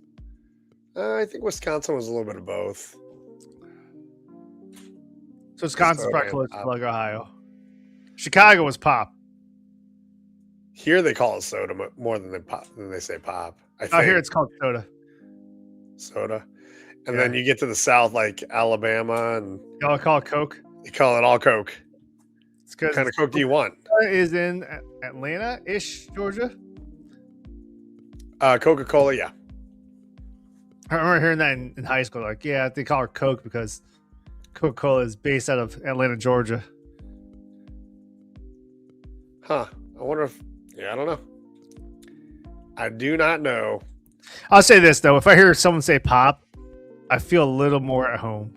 I think Wisconsin was a little bit of both. So Wisconsin's probably close to like Ohio. Chicago was pop. Here they call it soda more than they say pop. I think. Oh, here it's called soda. Soda. And then you get to the South, like Alabama, and y'all call it Coke. You call it all Coke. What kind of Coke do you want? Is in Atlanta-ish, Georgia. Coca-Cola, yeah. I remember hearing that in high school. Like, yeah, they call her Coke because Coca-Cola is based out of Atlanta, Georgia. Huh. I wonder if... Yeah, I don't know. I do not know. I'll say this, though. If I hear someone say pop, I feel a little more at home.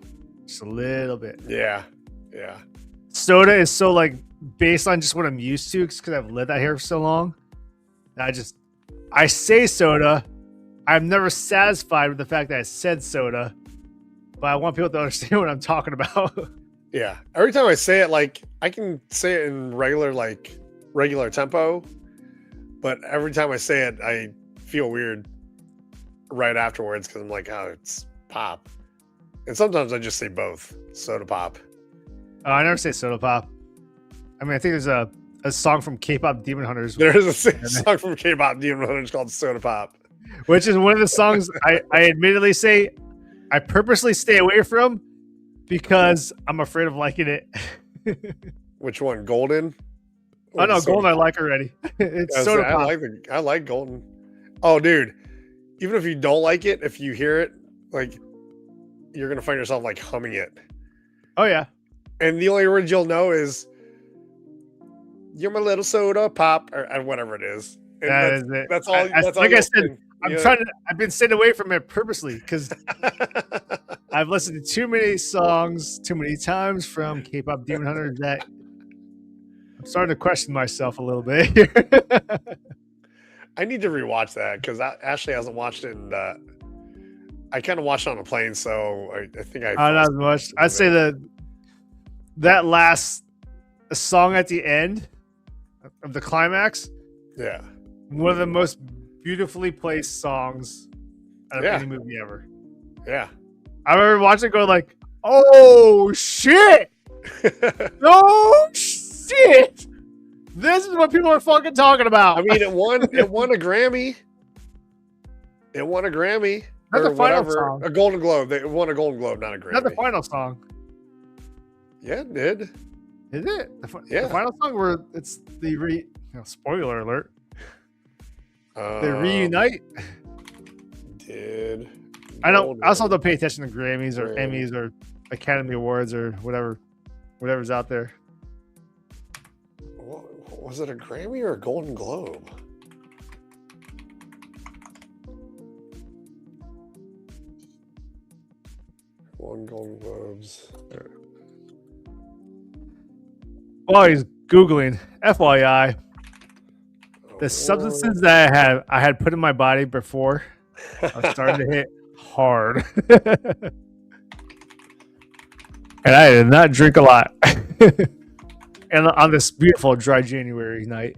Just a little bit. Yeah. Yeah. Soda is so, like, based on just what I'm used to because I've lived out here for so long. I say soda. I'm never satisfied with the fact that I said soda, but I want people to understand what I'm talking about. Yeah. Every time I say it, like, I can say it in regular tempo, but every time I say it, I feel weird right afterwards because I'm like, oh, it's pop. And sometimes I just say both, soda pop. Oh, I never say soda pop. I mean, I think there's a song from K-pop Demon Hunters. There is a song from K-pop Demon Hunters called Soda Pop. Which is one of the songs I admittedly say I purposely stay away from because I'm afraid of liking it. Which one? Golden? Oh no, Golden I like already. It's soda pop. I like Golden. Oh, dude. Even if you don't like it, if you hear it, like, you're going to find yourself, like, humming it. Oh, yeah. And the only words you'll know is, you're my little soda pop, or whatever it is. And that is it. That's all. That's all like I said, think. I've been staying away from it purposely because I've listened to too many songs too many times from K-pop Demon Hunters that I'm starting to question myself a little bit here. I need to rewatch that because Ashley hasn't watched it, and I kind of watched it on a plane, so I think I. Not as much. I'd say that last song at the end of the climax. Yeah. One of the most beautifully placed songs out of any movie ever. Yeah. I remember watching it going like, oh shit. No shit. This is what people are fucking talking about. I mean, it won a Grammy. It won a Grammy. Not or the final whatever. song. A Golden Globe. It won a Golden Globe, not a Grammy. Not the final song. Yeah, it did. Is it? Yeah. The final song where it's the spoiler alert. They reunite. Did I also don't pay attention to Grammys or Emmys or Academy Awards or whatever's out there. Was it a Grammy or a Golden Globe? One Golden Globes. While he's Googling, FYI, the substances that I had put in my body before are starting to hit hard. And I did not drink a lot. And on this beautiful dry January night.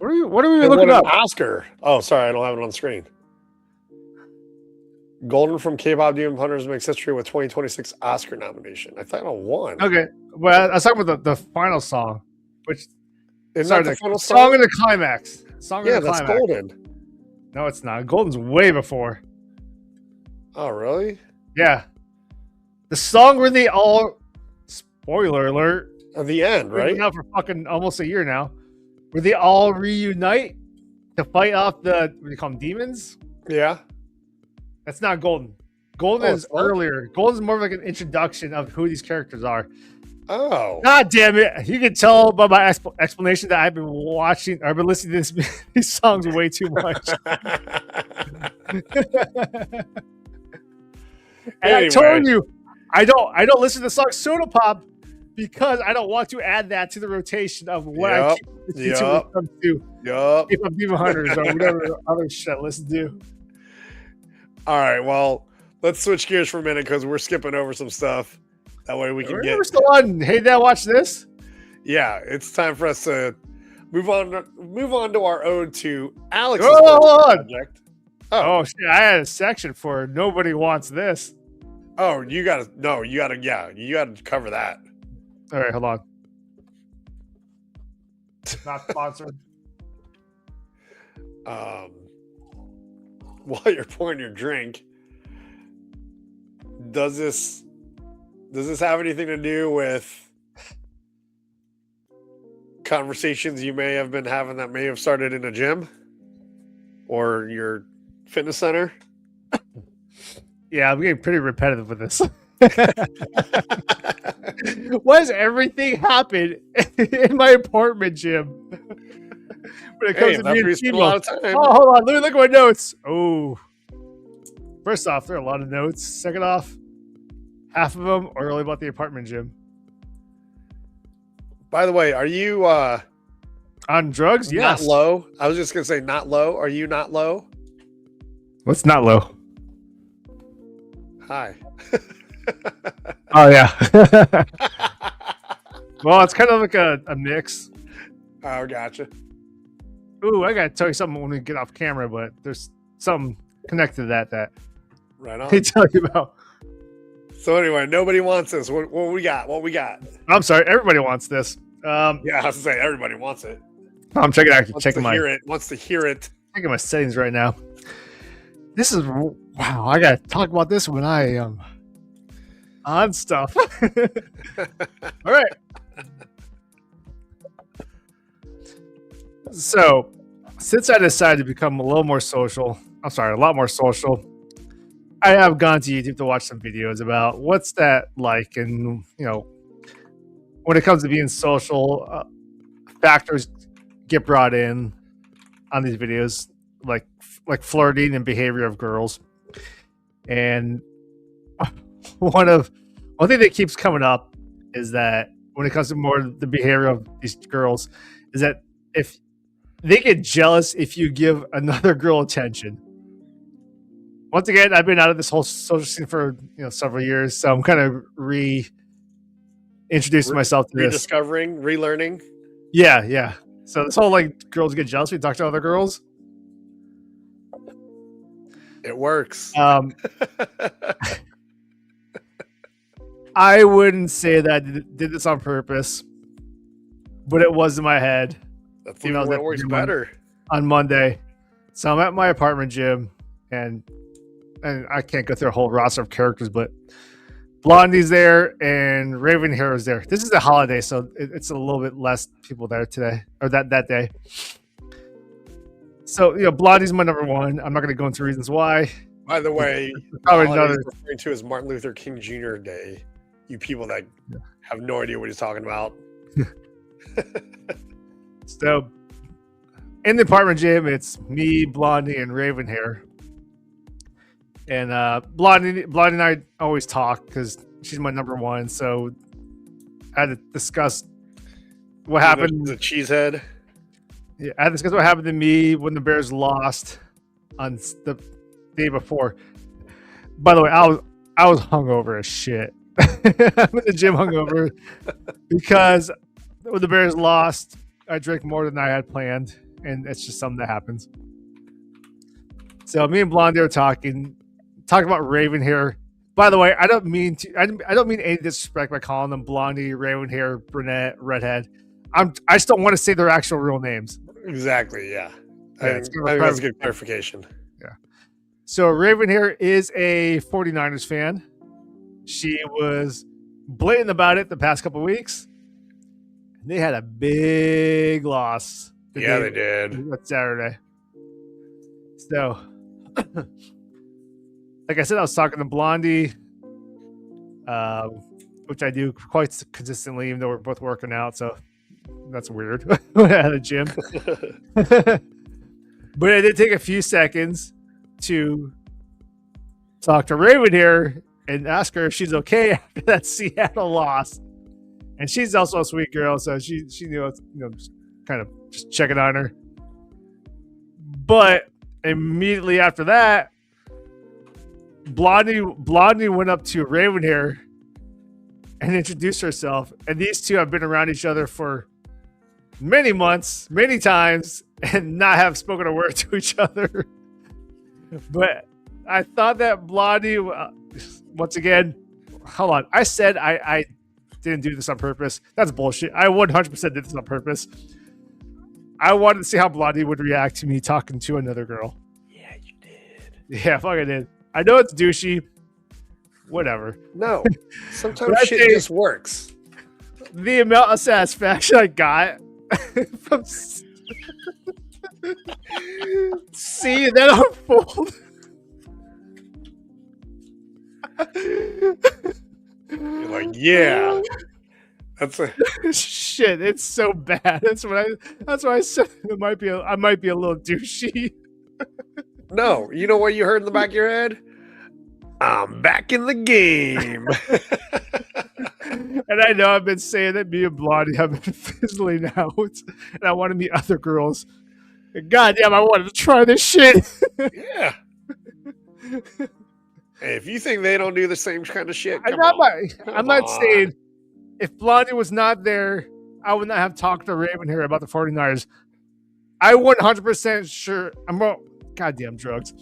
What are we looking up? Oscar. Oh, sorry, I don't have it on the screen. Golden from K-pop Demon Hunters makes history with 2026 Oscar nomination. I thought I won. Okay, well, I was talking about the final song, which is that the final song in the climax. That's Golden. No, it's not. Golden's way before. Oh, really? Yeah. The song where they all, spoiler alert, at the end, right? Been out for fucking almost a year now, where they all reunite to fight off the, what do you call them, demons? Yeah. That's not Golden. Golden is earlier. Golden's more of like an introduction of who these characters are. Oh. God damn it. You can tell by my explanation that I've been listening to these songs way too much. And anyway. I told you, I don't listen to the song Soda Pop because I don't want to add that to the rotation of what I keep listening to when it comes to K-pop Demon Hunters or whatever other shit I listen to. All right, well, let's switch gears for a minute because we're skipping over some stuff. That way we can We're still on. Hey, Dad, watch this. Yeah, it's time for us to move on to our ode to Alex's project. Oh shit! I had a section for nobody wants this. Oh, you gotta cover that. All right, hold on. Not sponsored. While you're pouring your drink, does this have anything to do with conversations you may have been having that may have started in a gym or your fitness center? Yeah, I'm getting pretty repetitive with this. Why does everything happen in my apartment gym? When it comes to being a lot of time. Oh, hold on. Let me look at my notes. Oh. First off, there are a lot of notes. Second off, half of them are really about the apartment gym. By the way, are you on drugs? Yes. Not low? I was just going to say not low. Are you not low? What's not low? Hi. Oh, yeah. Well, it's kind of like a mix. Oh, gotcha. Ooh, I got to tell you something when we get off camera, but there's something connected to that right on. I tell you about. So anyway, nobody wants this. What we got? What we got? I'm sorry, everybody wants this. Yeah, I was to say everybody wants it. I'm checking Wants to hear it. Checking my settings right now. This is wow. I gotta talk about this when I am on stuff. All right. So, since I decided to become a lot more social, I have gone to YouTube to watch some videos about what's that like, and when it comes to being social, factors get brought in on these videos, like flirting and behavior of girls. And one thing that keeps coming up is that when it comes to more the behavior of these girls, is that if they get jealous if you give another girl attention. Once again, I've been out of this whole social scene for several years, so I'm kind of reintroducing myself to this. Rediscovering, relearning. Yeah. So this whole girls get jealous when you talk to other girls. It works. I wouldn't say that I did this on purpose, but it was in my head. That's even when it works better. On Monday. So I'm at my apartment gym, and I can't go through a whole roster of characters, but Blondie's there and Raven Hair is there. This is a holiday, so it's a little bit less people there today, or that day. So, Blondie's my number one. I'm not going to go into reasons why. By the way, probably another referring to as Martin Luther King Jr. Day. You people that have no idea what he's talking about. So, in the apartment gym, it's me, Blondie, and Raven Hair. And Blondie and I always talk because she's my number one. So, I had to discuss what happened. The cheesehead. Yeah, I had to discuss what happened to me when the Bears lost on the day before. By the way, I was hungover as shit. I'm in the gym hungover because when the Bears lost, I drank more than I had planned, and it's just something that happens. So me and Blondie are talking about Raven Hair. By the way, I don't mean any disrespect by calling them Blondie, Raven Hair, brunette, redhead. I just don't want to say their actual real names. Exactly, yeah. I think that's a good clarification. Yeah. So Raven Hair is a 49ers fan. She was blatant about it the past couple of weeks. And they had a big loss. They did. That Saturday. So, like I said, I was talking to Blondie, which I do quite consistently, even though we're both working out. So that's weird at a gym. But it did take a few seconds to talk to Raven here and ask her if she's okay after that Seattle loss. And she's also a sweet girl, so she knew, just kind of just checking on her. But immediately after that, Blondie went up to Raven here and introduced herself. And these two have been around each other for many months, many times, and not have spoken a word to each other. But I thought that Blondie, once again, hold on. I said I didn't do this on purpose. That's bullshit. I 100% did this on purpose. I wanted to see how Blondie would react to me talking to another girl. Yeah, you did. Yeah, fuck I did. I know it's douchey. Whatever. No. Sometimes shit just works. The amount of satisfaction I got from seeing that unfold. You're like, yeah. That's a shit. It's so bad. That's why I said I might be a little douchey. No, you know what you heard in the back of your head? I'm back in the game. And I know I've been saying that me and Blondie have been fizzling out, and I want to meet other girls. And goddamn, I wanted to try this shit. Yeah. Hey, if you think they don't do the same kind of shit, I'm not saying if Blondie was not there, I would not have talked to Raven here about the 49ers. I 100% sure. Goddamn drugs.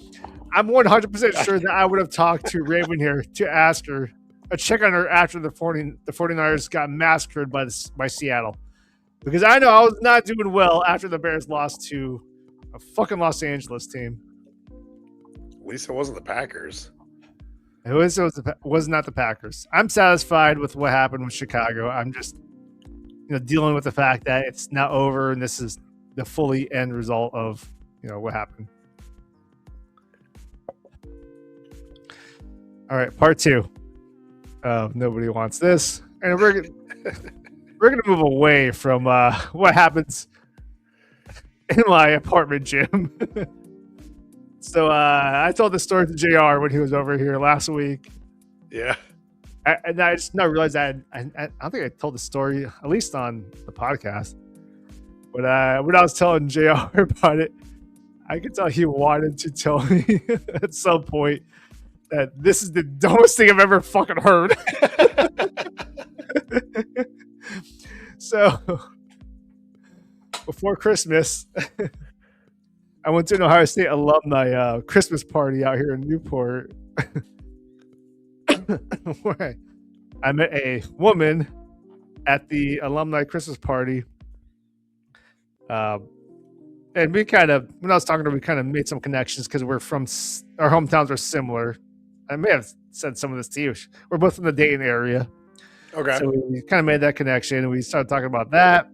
I'm 100% sure that I would have talked to Raven here to ask her, check on her after the 49ers got massacred by Seattle. Because I know I was not doing well after the Bears lost to a fucking Los Angeles team. At least it wasn't the Packers. It was not the Packers. I'm satisfied with what happened with Chicago. I'm just dealing with the fact that it's now over and this is the fully end result of what happened. All right, part 2. Nobody wants this, and we're gonna move away from what happens in my apartment gym. So I told the story to JR when he was over here last week. Yeah, and I just now realized I don't think I told the story at least on the podcast. But when I was telling JR about it, I could tell he wanted to tell me at some point that this is the dumbest thing I've ever fucking heard. So, before Christmas, I went to an Ohio State alumni Christmas party out here in Newport. Where I met a woman at the alumni Christmas party. And we kind of, when I was talking to her, we kind of made some connections because we're from, our hometowns are similar. I may have said some of this to you. We're both from the Dayton area. Okay. So we kind of made that connection and we started talking about that.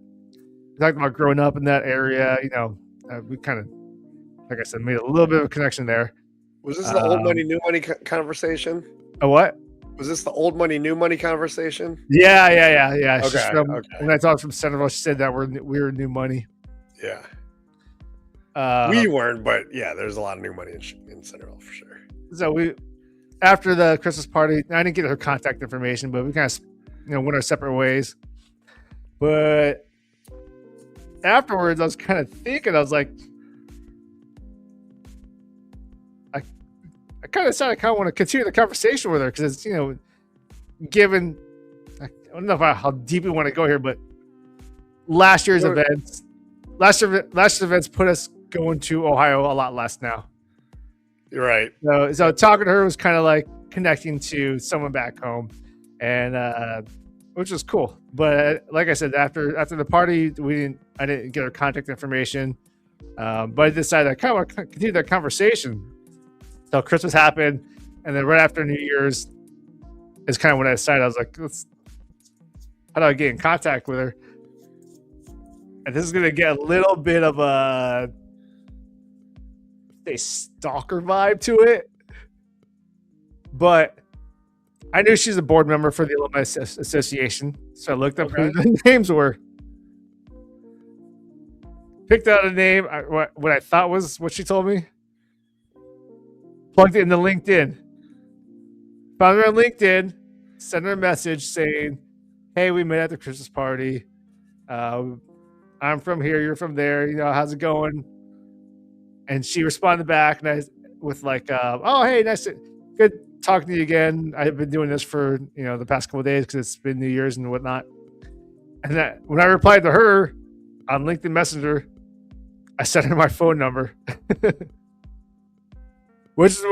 We talked about growing up in that area. You know, we kind of, like I said, made a little bit of a connection there. Was this the old money, new money conversation? A what? Was this the old money, new money conversation? Yeah. Okay, When I talked from Centerville, she said that we were new money. Yeah. We weren't, but yeah, there's a lot of new money in Centerville for sure. So after the Christmas party, I didn't get her contact information, but we kind of, went our separate ways. But afterwards, I was kind of thinking, I was like, I kind of decided I kind of want to continue the conversation with her because it's, given, I don't know how deep we want to go here, but last year's events put us going to Ohio a lot less now. You're right. So talking to her was kind of like connecting to someone back home, and which was cool. But like I said, after the party, I didn't get her contact information, but I decided I kind of want to continue that conversation. So Christmas happened, and then right after New Year's is kind of when I decided I was like, how do I get in contact with her? And this is going to get a little bit of a stalker vibe to it. But I knew she's a board member for the Alumni Association. So I looked up who the names were. Picked out a name, what I thought was what she told me. Plugged it into LinkedIn. Found her on LinkedIn. Sent her a message saying, hey, we met at the Christmas party. I'm from here, you're from there, how's it going? And she responded back with like, oh, hey, good talking to you again. I've been doing this for, the past couple of days because it's been New Year's and whatnot. And when I replied to her on LinkedIn Messenger, I sent her my phone number. Which is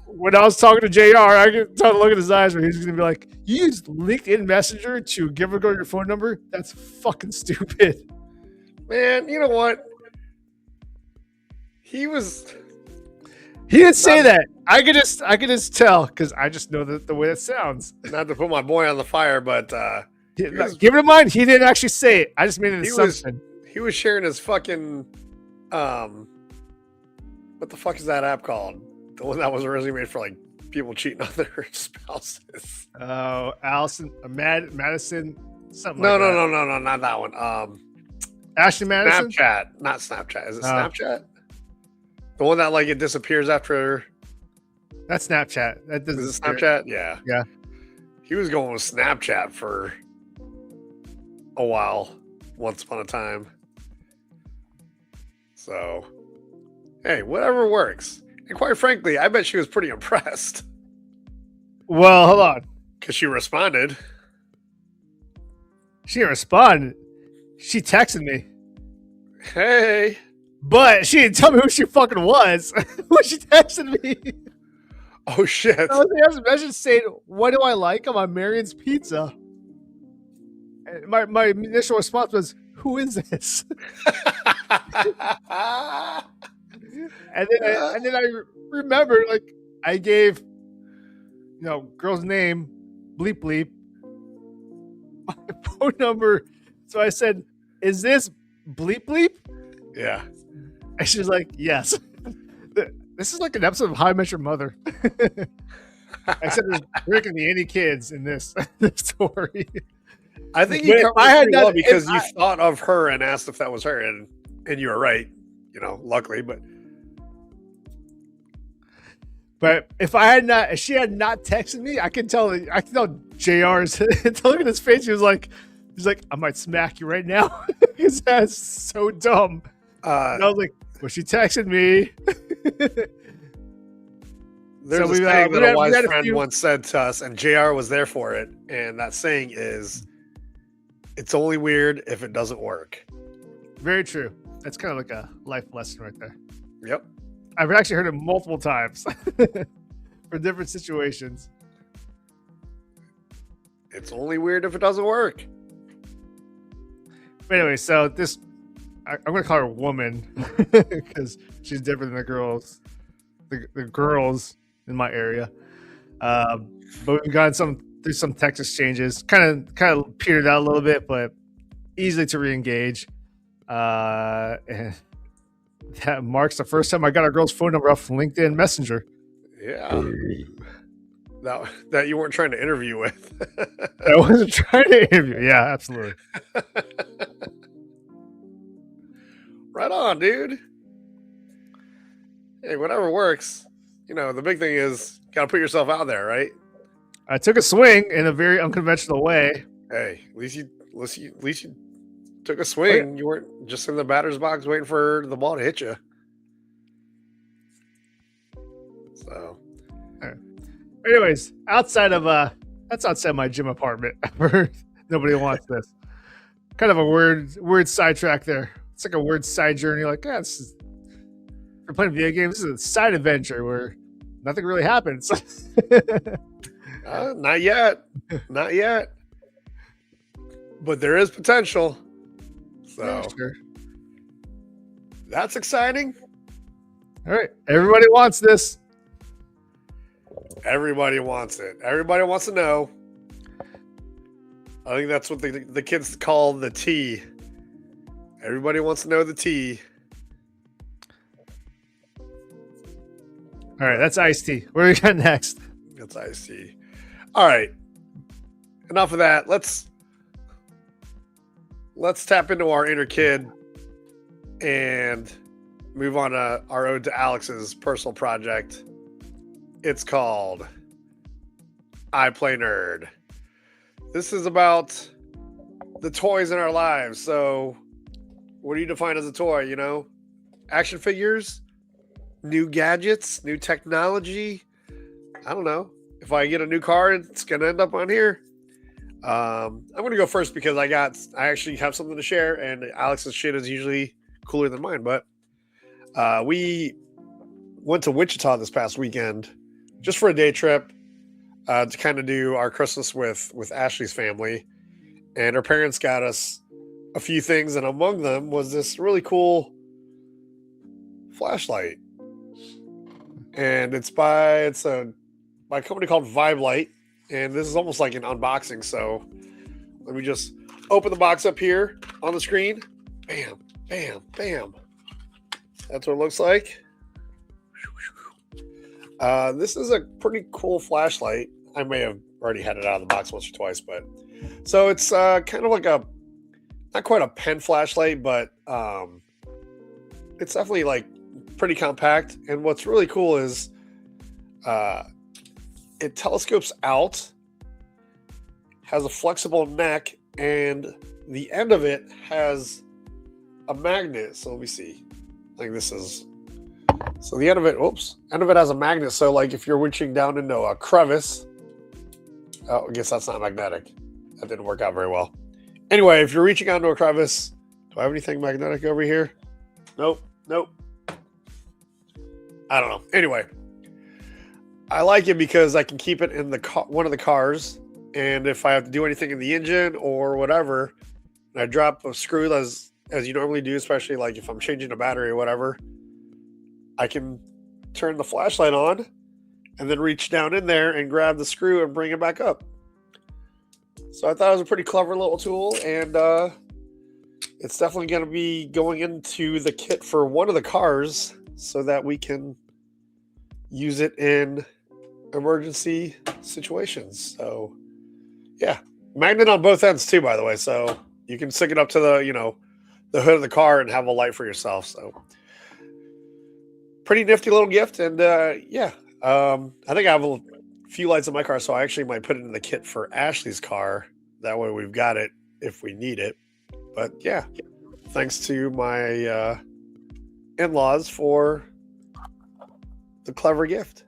when I was talking to JR, I could tell to look at his eyes where he's going to be like, you used LinkedIn Messenger to give a girl your phone number? That's fucking stupid. Man, you know what? He didn't say that. I could just tell because I just know the way it sounds. Not to put my boy on the fire, but give it a mind. He didn't actually say it. I just made an assumption. He was sharing his fucking what the fuck is that app called? The one that was originally made for like people cheating on their spouses. Oh, Allison, Madison, something. No, like that. No, not that one. Ashley Madison. Snapchat, not Snapchat. Is it Snapchat? The one that like it disappears after. That's Snapchat. That doesn't. Is it Snapchat? Yeah. Yeah. He was going with Snapchat for a while, once upon a time. So, hey, whatever works. And quite frankly, I bet she was pretty impressed. Well, hold on. Because she responded. She didn't respond. She texted me. Hey. But she didn't tell me who she fucking was when she texted me. Oh, shit. I was message saying, what do I like? I'm on Marion's Pizza. And my initial response was, who is this? And then I remembered, like, I gave, girl's name, bleep bleep, my phone number. So I said, is this bleep bleep? Yeah. And she's like, yes. This is like an episode of How I Met Your Mother. Except there can be any kids in this story. I think you covered it well because you thought of her and asked if that was her, and you were right, luckily, But if she had not texted me, I can tell JR's look at his face. He's like, I might smack you right now. Because that's so dumb. And I was like, well, she texted me. There's a saying that a wise friend once said to us, and JR was there for it. And that saying is, it's only weird if it doesn't work. Very true. That's kind of like a life lesson right there. Yep. I've actually heard it multiple times for different situations. It's only weird if it doesn't work. But anyway, so this, I'm going to call her woman because she's different than the girls. The girls in my area. But we've gotten through some text exchanges, kind of petered out a little bit, but easily to re-engage. And that marks the first time I got our girl's phone number off LinkedIn Messenger. Yeah. That you weren't trying to interview with. I wasn't trying to interview. Yeah, absolutely. Right on, dude. Hey, whatever works. The big thing is gotta put yourself out there, right? I took a swing in a very unconventional way. Hey, at least you took a swing. Oh, yeah. You weren't just in the batter's box waiting for the ball to hit you. So, anyways, outside my gym apartment. Nobody wants this. Kind of a weird sidetrack there. It's like a weird side journey. Like, we're playing video games. This is a side adventure where nothing really happens. Not yet. Not yet. But there is potential. So yeah, sure. That's exciting. All right. Everybody wants this. Everybody wants it. Everybody wants to know. I think that's what the kids call the tea. Everybody wants to know the tea. All right, that's iced tea. What do we got next? That's iced tea. All right. Enough of that. Let's tap into our inner kid and move on to our ode to Alex's personal project. It's called I Play Nerd. This is about the toys in our lives. So what do you define as a toy? Action figures, new gadgets, new technology. I don't know. If I get a new car, it's going to end up on here. I'm going to go first because I actually have something to share, and Alex's shit is usually cooler than mine. But we went to Wichita this past weekend just for a day trip to kind of do our Christmas with Ashley's family. And her parents got us a few things, and among them was this really cool flashlight. And it's by a company called Vibe Light. And this is almost like an unboxing. So let me just open the box up here on the screen. Bam, bam, bam. That's what it looks like. This is a pretty cool flashlight. I may have already had it out of the box once or twice, but so it's kind of like not quite a pen flashlight, but it's definitely like pretty compact. And what's really cool is it telescopes out, has a flexible neck, and the end of it has a magnet. So let me see. Like this is, so the end of it has a magnet. So like if you're winching down into a crevice, I guess that's not magnetic. That didn't work out very well. Anyway, if you're reaching onto a crevice, do I have anything magnetic over here? Nope. I don't know. Anyway, I like it because I can keep it in one of the cars, and if I have to do anything in the engine or whatever, and I drop a screw as you normally do, especially like if I'm changing a battery or whatever, I can turn the flashlight on and then reach down in there and grab the screw and bring it back up. So I thought it was a pretty clever little tool, and it's definitely going to be going into the kit for one of the cars so that we can use it in emergency situations. So yeah, magnet on both ends too, by the way. So you can stick it up to the hood of the car and have a light for yourself. So pretty nifty little gift. And I think I have a few lights in my car, so I actually might put it in the kit for Ashley's car. That way we've got it if we need it. But yeah, thanks to my in-laws for the clever gift.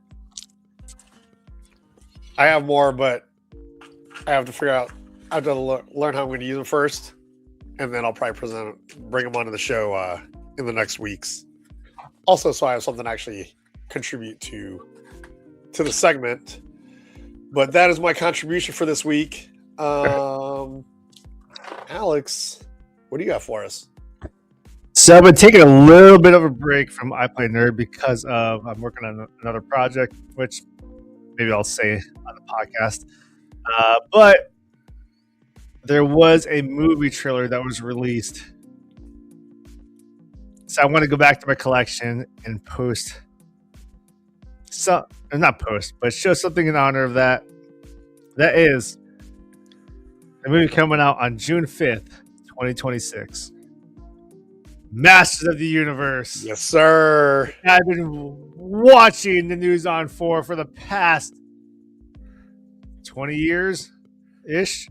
I have more, but I have to figure out. I have to learn how I'm going to use them first, and then I'll probably bring them onto the show in the next weeks. Also, so I have something to actually contribute to the segment. But that is my contribution for this week. Alex, what do you got for us? So I've been taking a little bit of a break from I Play Nerd because I'm working on another project, which maybe I'll say on the podcast. But there was a movie trailer that was released. So I want to go back to my collection and post but show something in honor of that. That is the movie coming out on June 5th, 2026. Masters of the Universe. Yes, sir. I've been watching the news on for the past 20 years ish.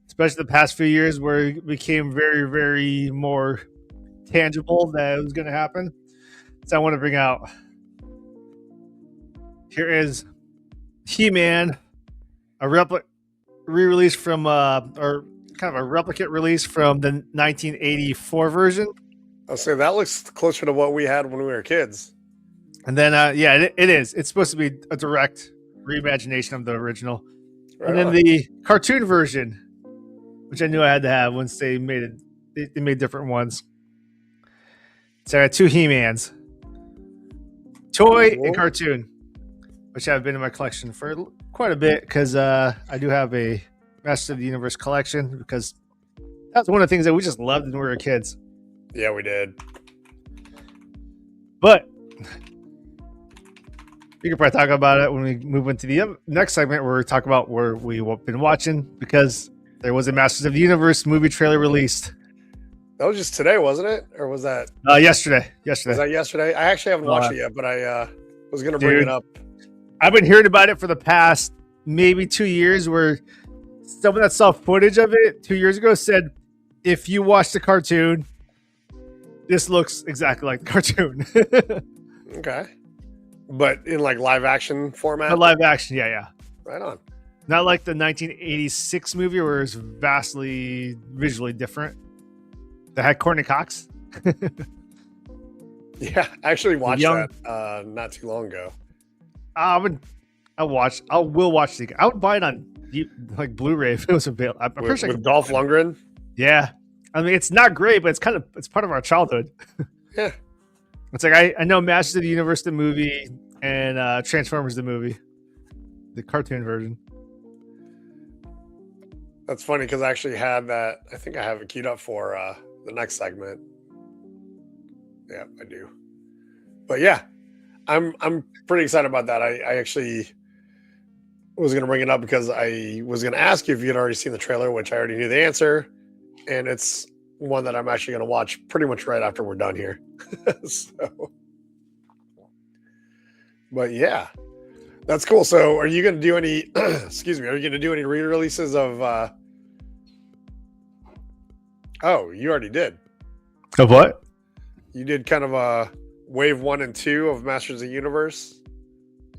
Especially the past few years where it became very, very more tangible that it was going to happen. So I want to bring out. Here is He-Man, a re-release from or kind of a replicate release from the 1984 version. I'll say that looks closer to what we had when we were kids. And then, it is. It's supposed to be a direct reimagination of the original. Right and then the cartoon version, which I knew I had to have once they made it. They made different ones. So I had two He-Mans, toy and cartoon, which have been in my collection for quite a bit because I do have a Masters of the Universe collection because that's one of the things that we just loved when we were kids. Yeah, we did. But we could probably talk about it when we move into the next segment where we talk about where we've been watching because there was a Masters of the Universe movie trailer released. That was just today, wasn't it? Or was that yesterday? Was that yesterday? I actually haven't watched it yet, but I was going to bring it up. I've been hearing about it for the past maybe 2 years where someone that saw footage of it 2 years ago said, if you watch the cartoon, this looks exactly like the cartoon. Okay. But in like live action format? Not live action, yeah. Right on. Not like the 1986 movie where it's vastly visually different. That had Courtney Cox. Yeah, I actually watched that not too long ago. I will watch it. I would buy it on like Blu-ray if it was available. I'm pretty sure with Dolph Lundgren. Yeah, I mean it's not great, but it's part of our childhood. Yeah, it's like I know Masters of the Universe the movie and Transformers the movie, the cartoon version. That's funny because I actually had that. I think I have it queued up for the next segment. Yeah, I do. But yeah, I'm pretty excited about that. I actually was going to bring it up because I was going to ask you if you had already seen the trailer, which I already knew the answer. And it's one that I'm actually going to watch pretty much right after we're done here. But yeah, that's cool. So are you going to do any, excuse me, are you going to do any re-releases of, oh, you already did. Of what? You did kind of a wave 1 and 2 of Masters of the Universe.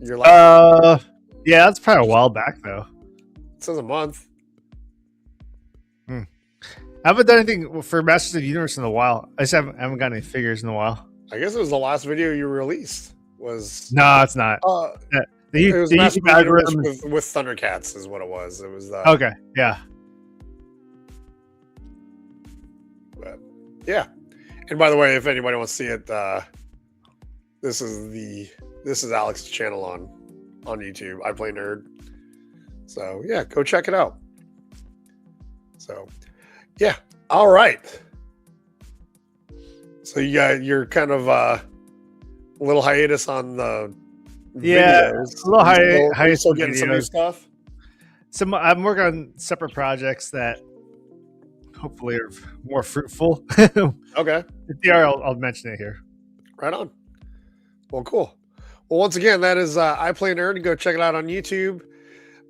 Your last yeah, that's probably a while back though. It says a month. I haven't done anything for Masters of the Universe in a while. I just haven't got any figures in a while. I guess it was the last video you released. No, it's not. It was Masters of the Universe with Thundercats is what it was. It was okay, yeah. But yeah. And by the way, if anybody wants to see it, this is Alex's channel on YouTube. I Play Nerd. So yeah, go check it out. So yeah, all right. So you're kind of a little hiatus on the videos. A little hiatus. Still getting some new stuff. I'm working on separate projects that hopefully are more fruitful. Okay. If they are, I'll mention it here. Right on. Well, cool. Well, once again, that is I Play Nerd. Go check it out on YouTube.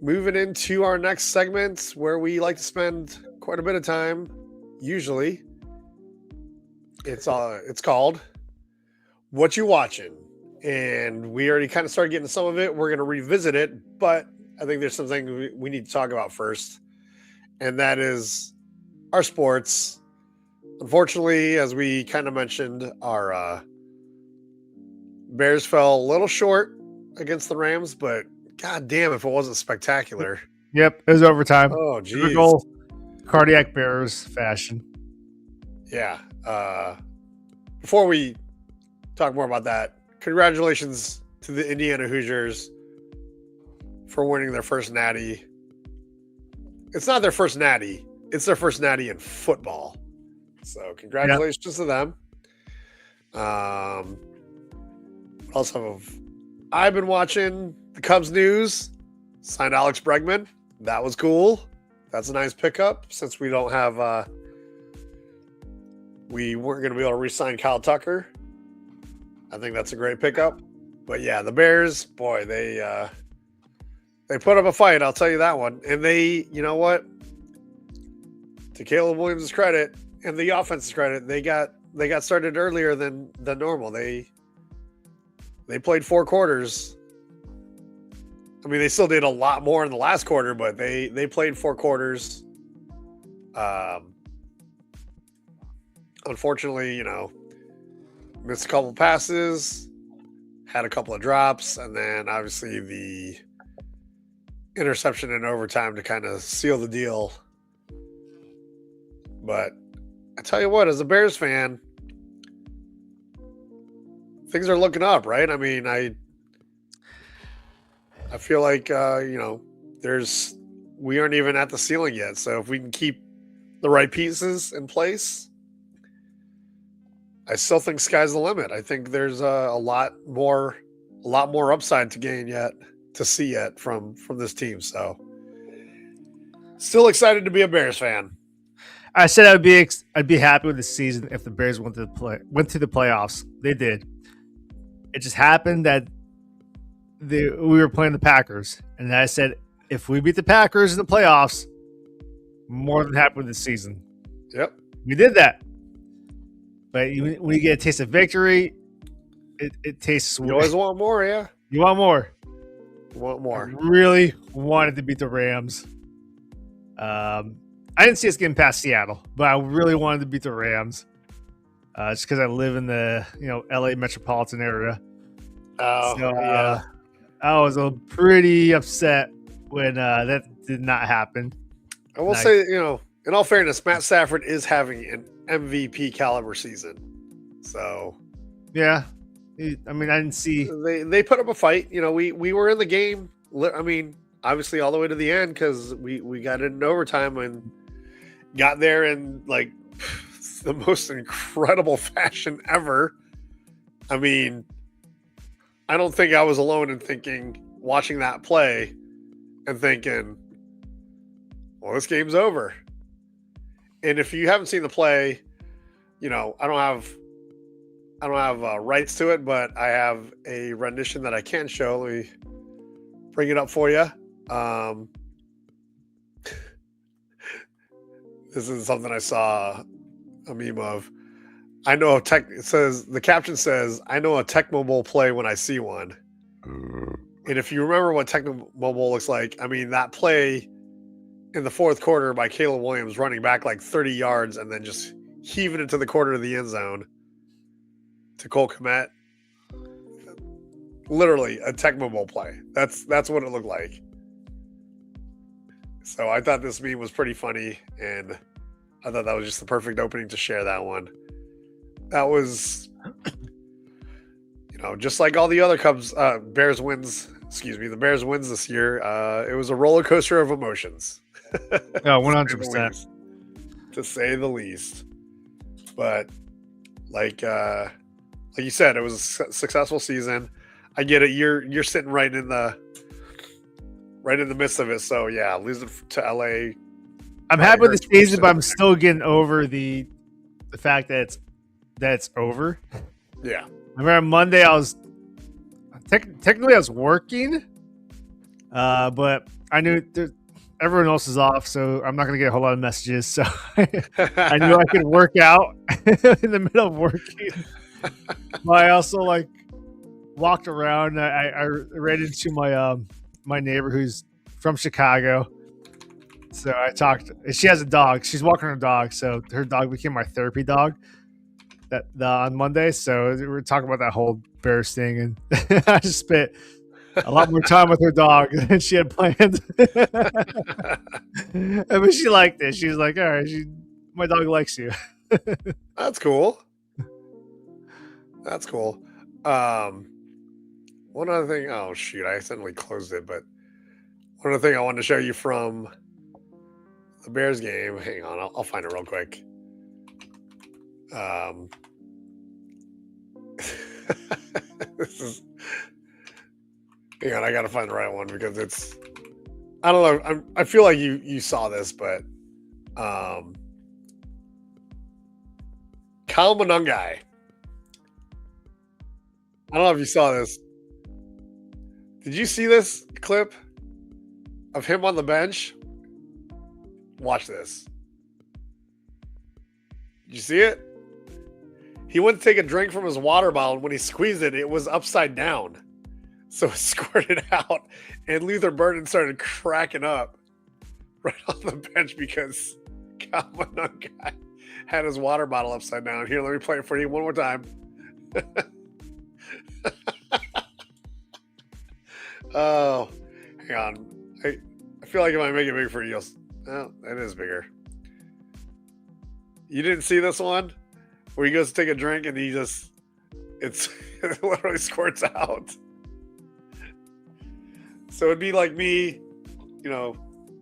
Moving into our next segment where we like to spend quite a bit of time, usually. It's called What You Watching? And we already kind of started getting some of it. We're going to revisit it, but I think there's something we need to talk about first. And that is our sports. Unfortunately, as we kind of mentioned, our Bears fell a little short against the Rams, but god damn if it wasn't spectacular. Yep, it was overtime. Oh, geez. Typical cardiac Bears fashion. Yeah. Before we talk more about that, congratulations to the Indiana Hoosiers for winning their first natty. It's not their first natty. It's their first natty in football. So congratulations to them. What else have I've been watching? The Cubs news. Signed Alex Bregman. That was cool. That's a nice pickup since we don't have we weren't going to be able to re-sign Kyle Tucker. I think that's a great pickup. But yeah, the Bears, boy, they put up a fight, I'll tell you that one. And they, you know what? To Caleb Williams' credit and the offense's credit, they got started earlier than normal. They played 4 quarters. I mean, they still did a lot more in the last quarter, but they played 4 quarters. Unfortunately, missed a couple passes, had a couple of drops, and then obviously the interception in overtime to kind of seal the deal. But I tell you what, as a Bears fan, things are looking up, right? I mean, I feel like we aren't even at the ceiling yet. So if we can keep the right pieces in place, I still think sky's the limit. I think there's a lot more upside to gain yet, to see yet from this team. So still excited to be a Bears fan. I said I'd be happy with the season if the Bears went to the playoffs. They did. It just happened that we were playing the Packers, and I said if we beat the Packers in the playoffs, more than happy with the season. Yep, we did that. But when you get a taste of victory, it tastes sweet. You always want more, yeah. You want more. You want more. I really wanted to beat the Rams. I didn't see us getting past Seattle, but I really wanted to beat the Rams. Just because I live in the LA metropolitan area. Oh, so, yeah. I was pretty upset when that did not happen. I will say, in all fairness, Matt Stafford is having an MVP caliber season. So, yeah. I mean, I didn't see. They put up a fight. We were in the game. I mean, obviously all the way to the end because we got it in overtime and got there in like the most incredible fashion ever. I mean, I don't think I was alone in watching that play and thinking, well, this game's over. And if you haven't seen the play, I don't have rights to it, but I have a rendition that I can show. Let me bring it up for you. This is something I saw a meme of. The caption says, I know a Tech Mobile play when I see one. And if you remember what Tech Mobile looks like, I mean, that play in the fourth quarter by Caleb Williams running back like 30 yards and then just heaving it to the corner of the end zone to Cole Kmet. Literally a Tech Mobile play. That's what it looked like. So I thought this meme was pretty funny, and I thought that was just the perfect opening to share that one. That was, just like all the other Bears wins this year. It was a roller coaster of emotions. Oh, 100%. To say the least. But like you said, it was a successful season. I get it. You're sitting right in the midst of it. So yeah, losing to LA. I'm happy with the season, but I'm still getting over the fact that it's over. Yeah. I remember Monday I was technically I was working, but I knew everyone else is off, so I'm not going to get a whole lot of messages. So I knew I could work out in the middle of working. But I also walked around. I ran into my neighbor who's from Chicago. So I talked. She has a dog. She's walking her dog, so her dog became my therapy dog. on Monday, so we were talking about that whole Bears thing, and I just spent a lot more time with her dog than she had planned. I mean, she liked it. She was like, "All right, my dog likes you." That's cool. That's cool. One other thing. Oh shoot! I accidentally closed it. But one other thing I wanted to show you from the Bears game. Hang on, I'll find it real quick. This is. Hang on, I gotta find the right one because it's. I don't know. I feel like you saw this, but Kyle Monungai. I don't know if you saw this. Did you see this clip of him on the bench? Watch this. Did you see it? He went to take a drink from his water bottle, and when he squeezed it, it was upside down. So it squirted out, and Luther Burden started cracking up right on the bench because Kyle Monungai had his water bottle upside down. Here, let me play it for you one more time. Oh, hang on. I feel like if I make it big for you, oh, it is bigger. You didn't see this one? Where he goes to take a drink and it literally squirts out. So it'd be like me,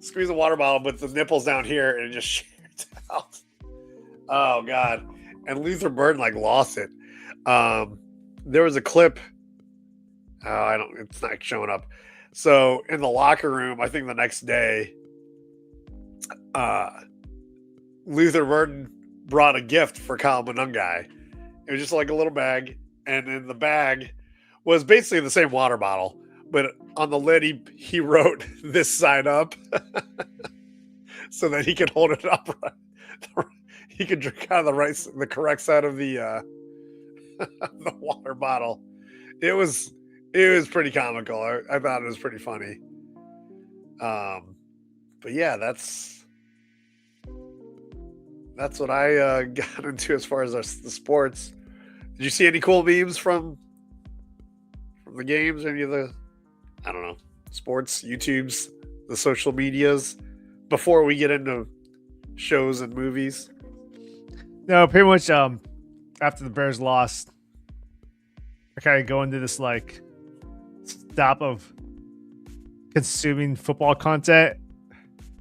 squeeze a water bottle with the nipples down here and it just shoots out. Oh God. And Luther Burden lost it. There was a clip. It's not showing up. So in the locker room, I think the next day, Luther Burden brought a gift for Kyle Monungai. It was just like a little bag. And in the bag was basically the same water bottle. But on the lid, he wrote this side up so that he could hold it up. He could drink out of the correct side of the the water bottle. It was pretty comical. I thought it was pretty funny. But yeah, that's what I got into as far as the sports. Did you see any cool memes from the games? Any of the, I don't know, sports, YouTubes, the social medias before we get into shows and movies? No, pretty much after the Bears lost, I kind of go into this stop of consuming football content.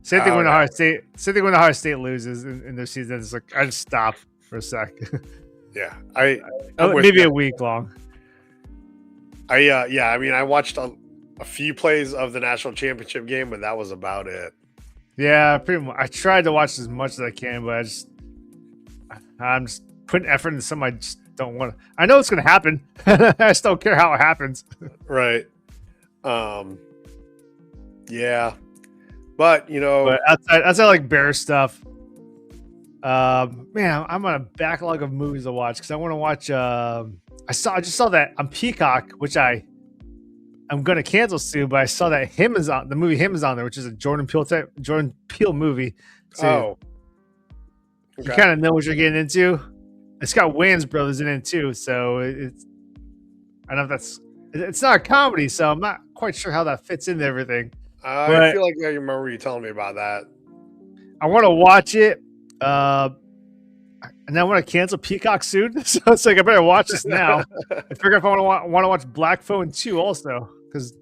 Same thing when Ohio State loses in their season. It's like I just stop for a sec. Yeah, maybe a week long. I watched a few plays of the national championship game, but that was about it. Yeah, pretty much. I tried to watch as much as I can, but I'm just putting effort into something I just don't want to. I know it's going to happen. I just don't care how it happens. Right. Yeah. But outside Bear stuff, man, I'm on a backlog of movies to watch because I want to watch. I just saw that on Peacock, which I'm going to cancel soon. But I saw that the movie Him is on there, which is a Jordan Peele movie. So you kind of know what you're getting into. It's got Wayans brothers in it too, so I don't know if it's not a comedy, so I'm not quite sure how that fits into everything. I feel like I remember you telling me about that. I want to watch it, and I want to cancel Peacock soon, so it's like I better watch this now. I figure if I want to watch Black Phone 2 also, because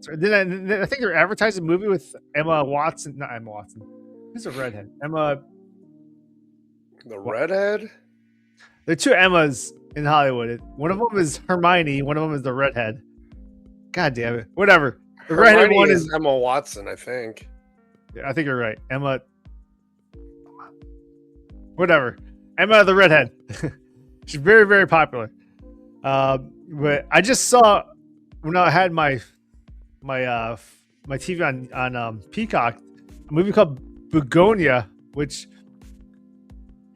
I think they're advertising a movie with Emma Watson. Not Emma Watson. Who's a redhead? Emma. The redhead? There are two Emmas in Hollywood. One of them is Hermione. One of them is the redhead. God damn it. Whatever. The redhead one is Emma Watson, I think. Yeah, I think you're right. Emma. Whatever. Emma the redhead. She's very, very popular. But I just saw when I had my TV on Peacock, a movie called Begonia, which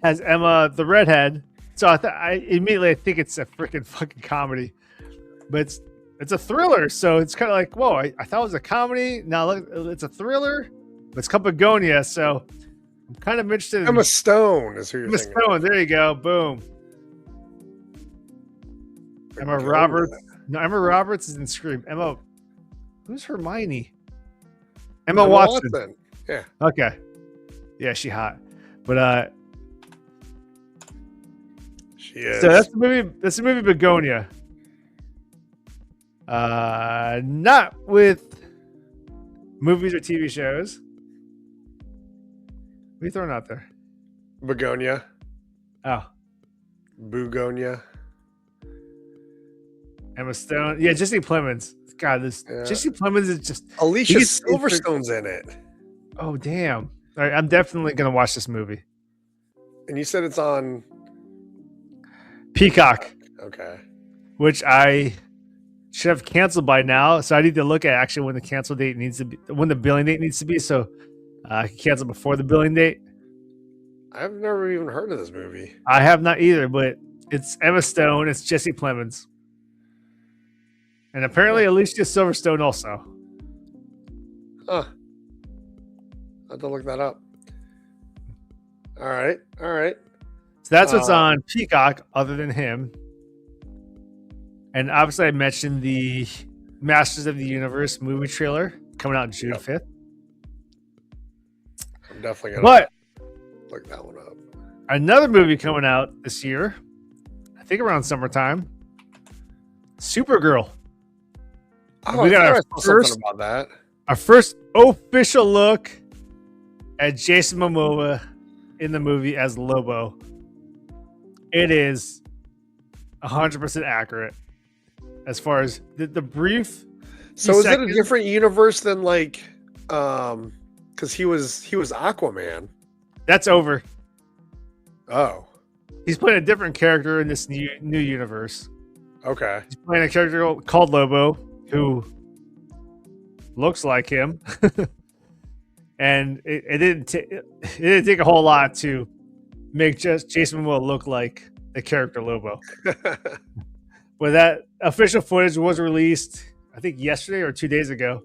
has Emma the redhead. So I immediately think it's a freaking fucking comedy, but it's a thriller. So it's kind of like, whoa! I thought it was a comedy. Now look, it's a thriller, but it's called Begonia. So I'm kind of interested. Emma Stone is who you're thinking. Emma Stone. There you go. Boom. Emma Roberts. No, Emma Roberts is in Scream. Who's Hermione? Emma Watson. Yeah. Okay. Yeah, she hot. But she is. So that's the movie. That's the movie Begonia. Not with movies or TV shows. What are you throwing out there? Begonia. Oh. Begonia. Emma Stone. Yeah, Jesse Plemons. God, Jesse Plemons is just Alicia Silverstone's in it. Oh, damn. All right, I'm definitely gonna watch this movie. And you said it's on Peacock. Okay. Which I should have canceled by now. So I need to look at actually when the cancel date needs to be, when the billing date needs to be. So I can cancel before the billing date. I've never even heard of this movie. I have not either, but it's Emma Stone. It's Jesse Plemons. And apparently Alicia Silverstone also. Huh. I'll have to look that up. All right. So that's what's on Peacock other than him. And obviously I mentioned the Masters of the Universe movie trailer coming out June 5th. I'm definitely going to look that one up. Another movie coming out this year, I think around summertime, Supergirl. Oh, we got our first official look at Jason Momoa in the movie as Lobo. It is 100% accurate as far as the brief. So is it a different universe than like, because he was Aquaman? That's over. Oh, he's playing a different character in this new universe. Okay, he's playing a character called Lobo, who looks like him, and it didn't take a whole lot to make just Jason Momoa look like the character Lobo. But that official footage was released, I think yesterday or 2 days ago,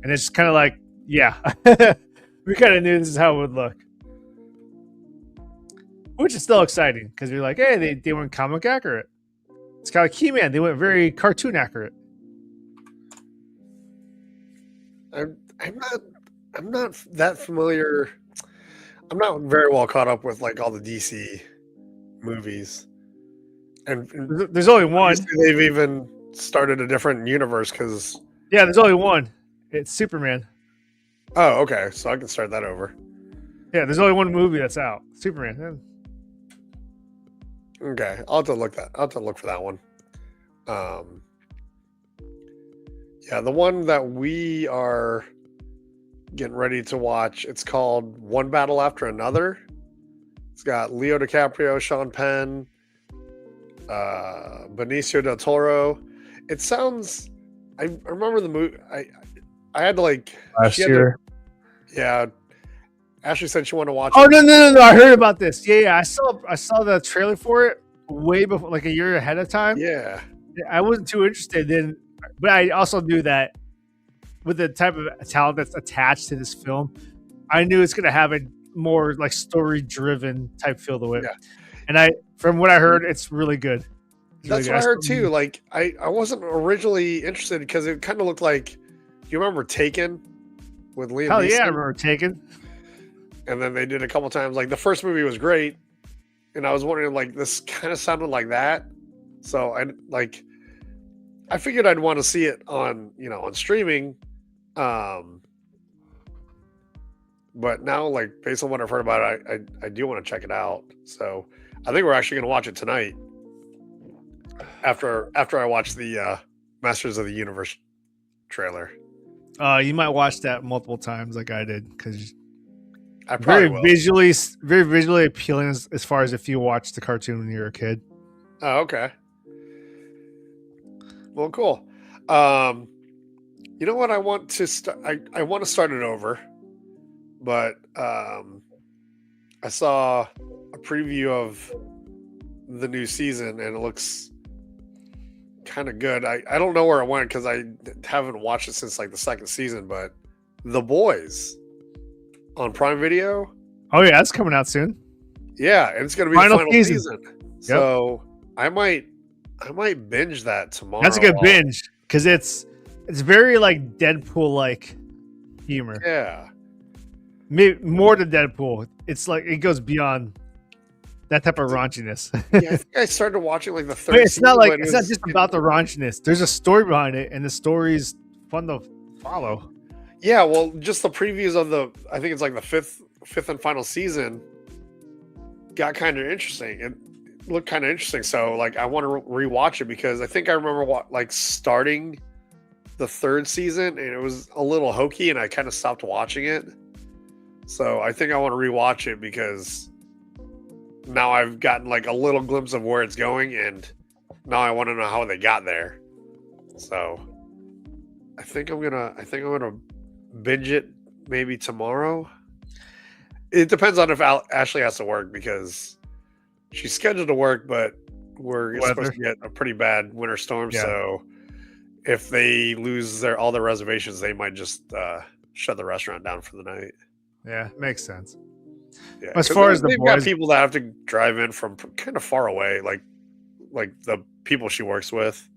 and it's kind of like, yeah, we kind of knew this is how it would look, which is still exciting because you're like, hey, they went comic accurate. It's kind of like He-Man. They went very cartoon accurate. I'm not that familiar. I'm not very well caught up with like all the DC movies, and there's only one. They've even started a different universe because there's only one. It's Superman. Oh, okay, so I can start that over. Yeah, there's only one movie that's out. Superman. Okay, I'll have to look for that one. Yeah, the one that we are getting ready to watch, it's called One Battle After Another. It's got Leo DiCaprio, Sean Penn, Benicio del Toro. It sounds, I remember the movie, I had to like last year. Yeah, Ashley said she wanted to watch it. Oh, no, I heard about this. Yeah, I saw the trailer for it way before, like a year ahead of time. Yeah, I wasn't too interested in, but I also knew that with the type of talent that's attached to this film, I knew it's going to have a more like story-driven type feel to it. Yeah. And from what I heard, it's really good. That's what I heard too. Like I wasn't originally interested because it kind of looked like, you remember Taken with Liam Neeson? Hell yeah, I remember Taken. And then they did a couple times. Like the first movie was great, and I was wondering, like, this kind of sounded like that. So I figured I'd want to see it on streaming. But now, like, based on what I've heard about it, I do want to check it out. So I think we're actually going to watch it tonight after I watch the Masters of the Universe trailer. You might watch that multiple times like I did, because I probably will. Very visually appealing as far as if you watched the cartoon when you were a kid. Oh, okay. Well, cool. You know what? I want to start. I want to start it over, but I saw a preview of the new season, and it looks kind of good. I don't know where it went because I haven't watched it since like the second season. But The Boys on Prime Video. Oh yeah, that's coming out soon. Yeah, and it's going to be the final season. Yep. So I might I might binge that tomorrow. That's a good binge because it's very like Deadpool like humor. Yeah, Maybe more than Deadpool. It's like it goes beyond that type of raunchiness. yeah. I think I started watching like the third. But it's not like season, it's not just about the raunchiness. There's a story behind it, and the story's fun to follow. Yeah, well, just the previews of I think it's like the fifth and final season got kind of interesting. It looked kind of interesting. So like, I want to rewatch it because I think I remember starting the third season and it was a little hokey and I kind of stopped watching it. So I think I want to rewatch it because now I've gotten like a little glimpse of where it's going and now I want to know how they got there. So I think I'm gonna binge it maybe tomorrow. It depends on if Ashley has to work because she's scheduled to work, but we're supposed to get a pretty bad winter storm. Yeah. So if they lose all their reservations, they might just shut the restaurant down for the night. Yeah, makes sense. Yeah, as far as they've got people that have to drive in from kind of far away, like the people she works with.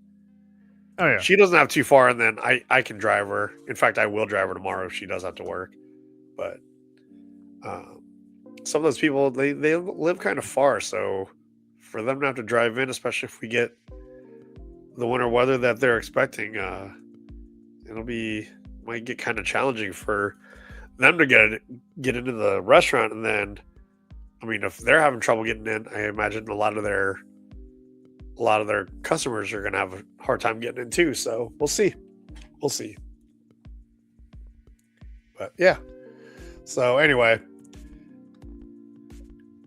Oh yeah, she doesn't have too far, and then I can drive her. In fact, I will drive her tomorrow if she does have to work. But some of those people they live kind of far, so for them to have to drive in, especially if we get the winter weather that they're expecting, might get kind of challenging for them to get into the restaurant. And then, I mean, if they're having trouble getting in, I imagine a lot of their customers are going to have a hard time getting in too. So we'll see. But yeah. So anyway,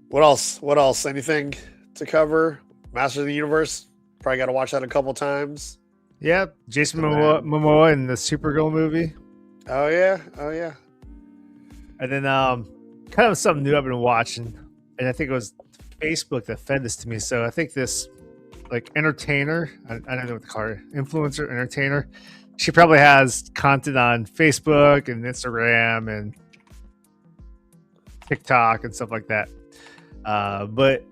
what else? Anything to cover? Masters of the Universe. Probably got to watch that a couple times. Yeah. Jason Momoa in the Supergirl movie. Oh yeah. And then kind of something new I've been watching. And I think it was Facebook that fed this to me. So I think this like entertainer, I don't know what to call her, influencer, entertainer. She probably has content on Facebook and Instagram and TikTok and stuff like that. But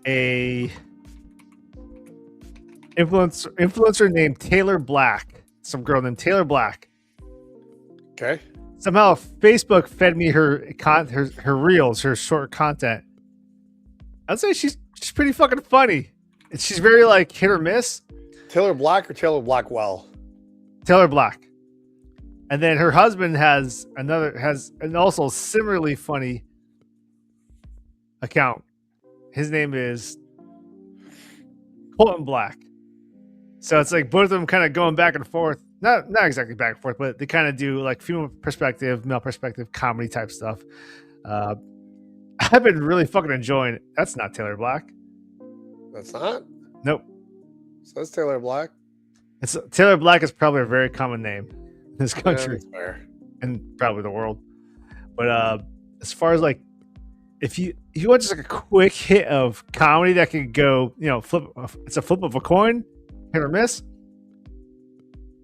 a influencer named Taylor Black, some girl named Taylor Black. Okay. Somehow Facebook fed me her reels, her short content. I'd say she's pretty fucking funny. And she's very like hit or miss. Taylor Black or Taylor Blackwell? Taylor Black. And then her husband has an also similarly funny account. His name is Colton Black. So it's like both of them kind of going back and forth. Not exactly back and forth, but they kind of do like female perspective, male perspective, comedy type stuff. I've been really fucking enjoying it. That's not Taylor Black. That's not? Nope. So that's Taylor Black. Taylor Black is probably a very common name in this country. Yeah, fair. And probably the world. But as far as like if you want just like a quick hit of comedy that can go, it's a flip of a coin, hit or miss.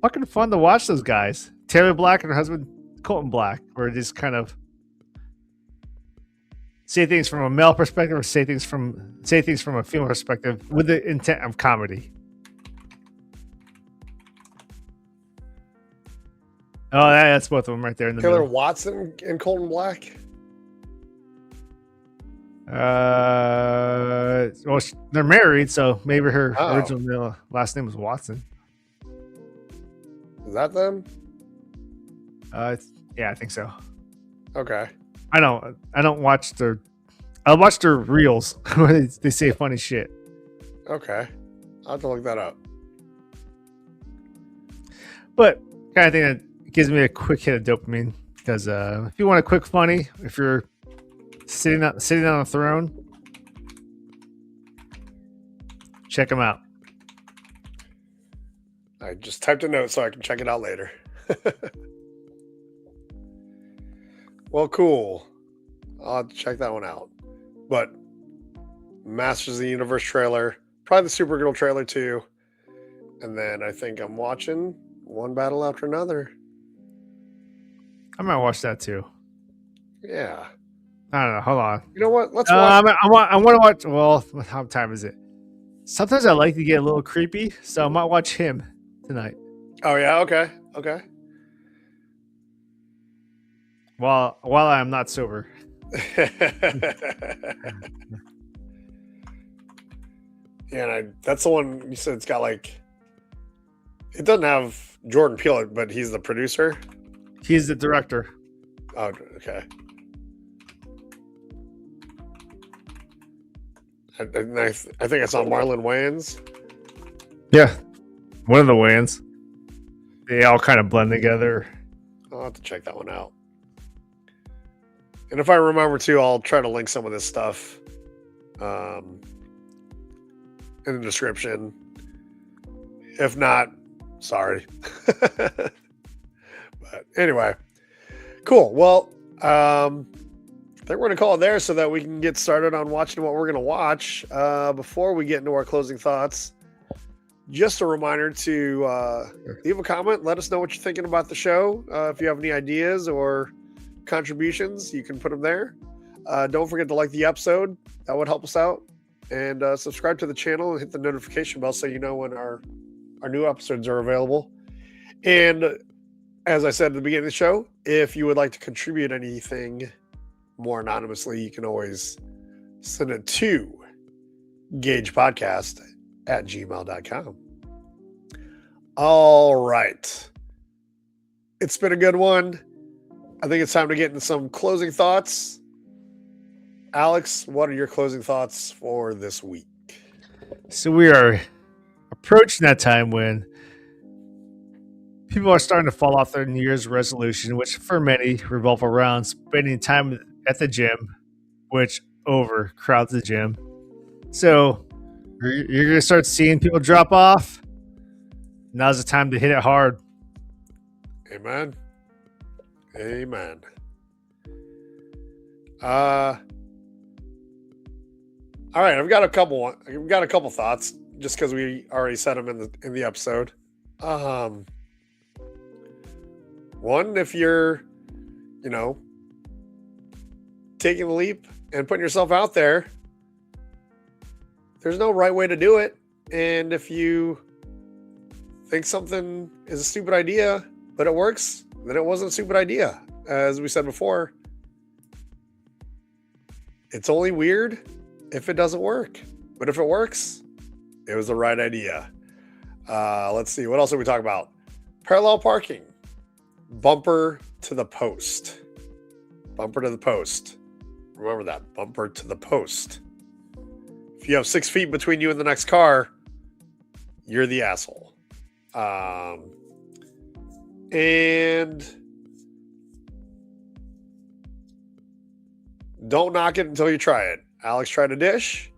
Fucking fun to watch those guys. Taylor Black and her husband Colton Black, where just kind of say things from a male perspective or say things from a female perspective with the intent of comedy. Oh, that's both of them right there in the Taylor middle. Watson and Colton Black. Well, they're married, so maybe her original last name was Watson. Is that them? Yeah, I think so. Okay. I don't watch their. I watch their reels where they say funny shit. Okay, I'll have to look that up. But kind of thing that gives me a quick hit of dopamine because if you want a quick funny, if you're sitting on a throne, check them out. I just typed a note so I can check it out later. Well, cool. I'll have to check that one out. But Masters of the Universe trailer, probably the Supergirl trailer too. And then I think I'm watching one battle after another. I might watch that too. Yeah. I don't know. Hold on. You know what? Let's watch. I want to watch. Well, what time is it? Sometimes I like to get a little creepy, so I might watch him tonight. Oh yeah, okay. While I'm not sober. Yeah, that's the one you said. It's got like, it doesn't have Jordan Peele, but he's the producer. He's the director. Oh, okay. I think I saw Marlon Wayans. Yeah, one of the Wayans. They all kind of blend together. I'll have to check that one out. And if I remember to, I'll try to link some of this stuff in the description. If not, sorry. But anyway, cool. Well, I think we're going to call it there so that we can get started on watching what we're going to watch. Before we get into our closing thoughts, just a reminder to leave a comment. Let us know what you're thinking about the show. If you have any ideas or contributions, you can put them there. Don't forget to like the episode. That would help us out. And subscribe to the channel and hit the notification bell so you know when our new episodes are available. And as I said at the beginning of the show, if you would like to contribute anything more anonymously, you can always send it to gagepodcast@gmail.com. All right. It's been a good one. I think it's time to get into some closing thoughts. Alex, what are your closing thoughts for this week? So we are approaching that time when people are starting to fall off their New Year's resolution, which for many revolve around spending time at the gym, which overcrowds the gym. So you're going to start seeing people drop off. Now's the time to hit it hard. Amen. All right, I've got a couple thoughts just because we already said them in the episode. One, if you're, taking the leap and putting yourself out there, there's no right way to do it. And if you think something is a stupid idea, but it works, then it wasn't a stupid idea. As we said before, it's only weird if it doesn't work. But if it works, it was the right idea. Let's see. What else did we talk about? Parallel parking. Bumper to the post. Bumper to the post. Remember that. Bumper to the post. If you have 6 feet between you and the next car, you're the asshole. And don't knock it until you try it. Alex tried a dish,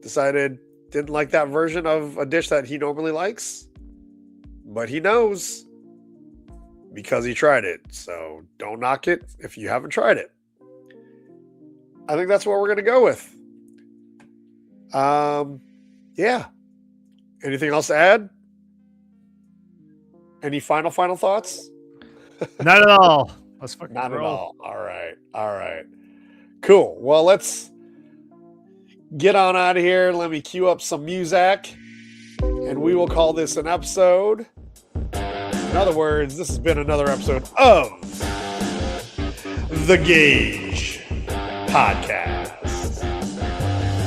decided didn't like that version of a dish that he normally likes, but he knows because he tried it. So don't knock it if you haven't tried it. I think that's what we're going to go with. Yeah. Anything else to add? Any final thoughts? Not at all. Let's fucking Not roll. at all. All right. Cool. Well, let's get on out of here. Let me cue up some music, and we will call this an episode. In other words, this has been another episode of the GAJ Podcast.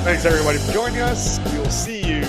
Thanks, everybody, for joining us. We will see you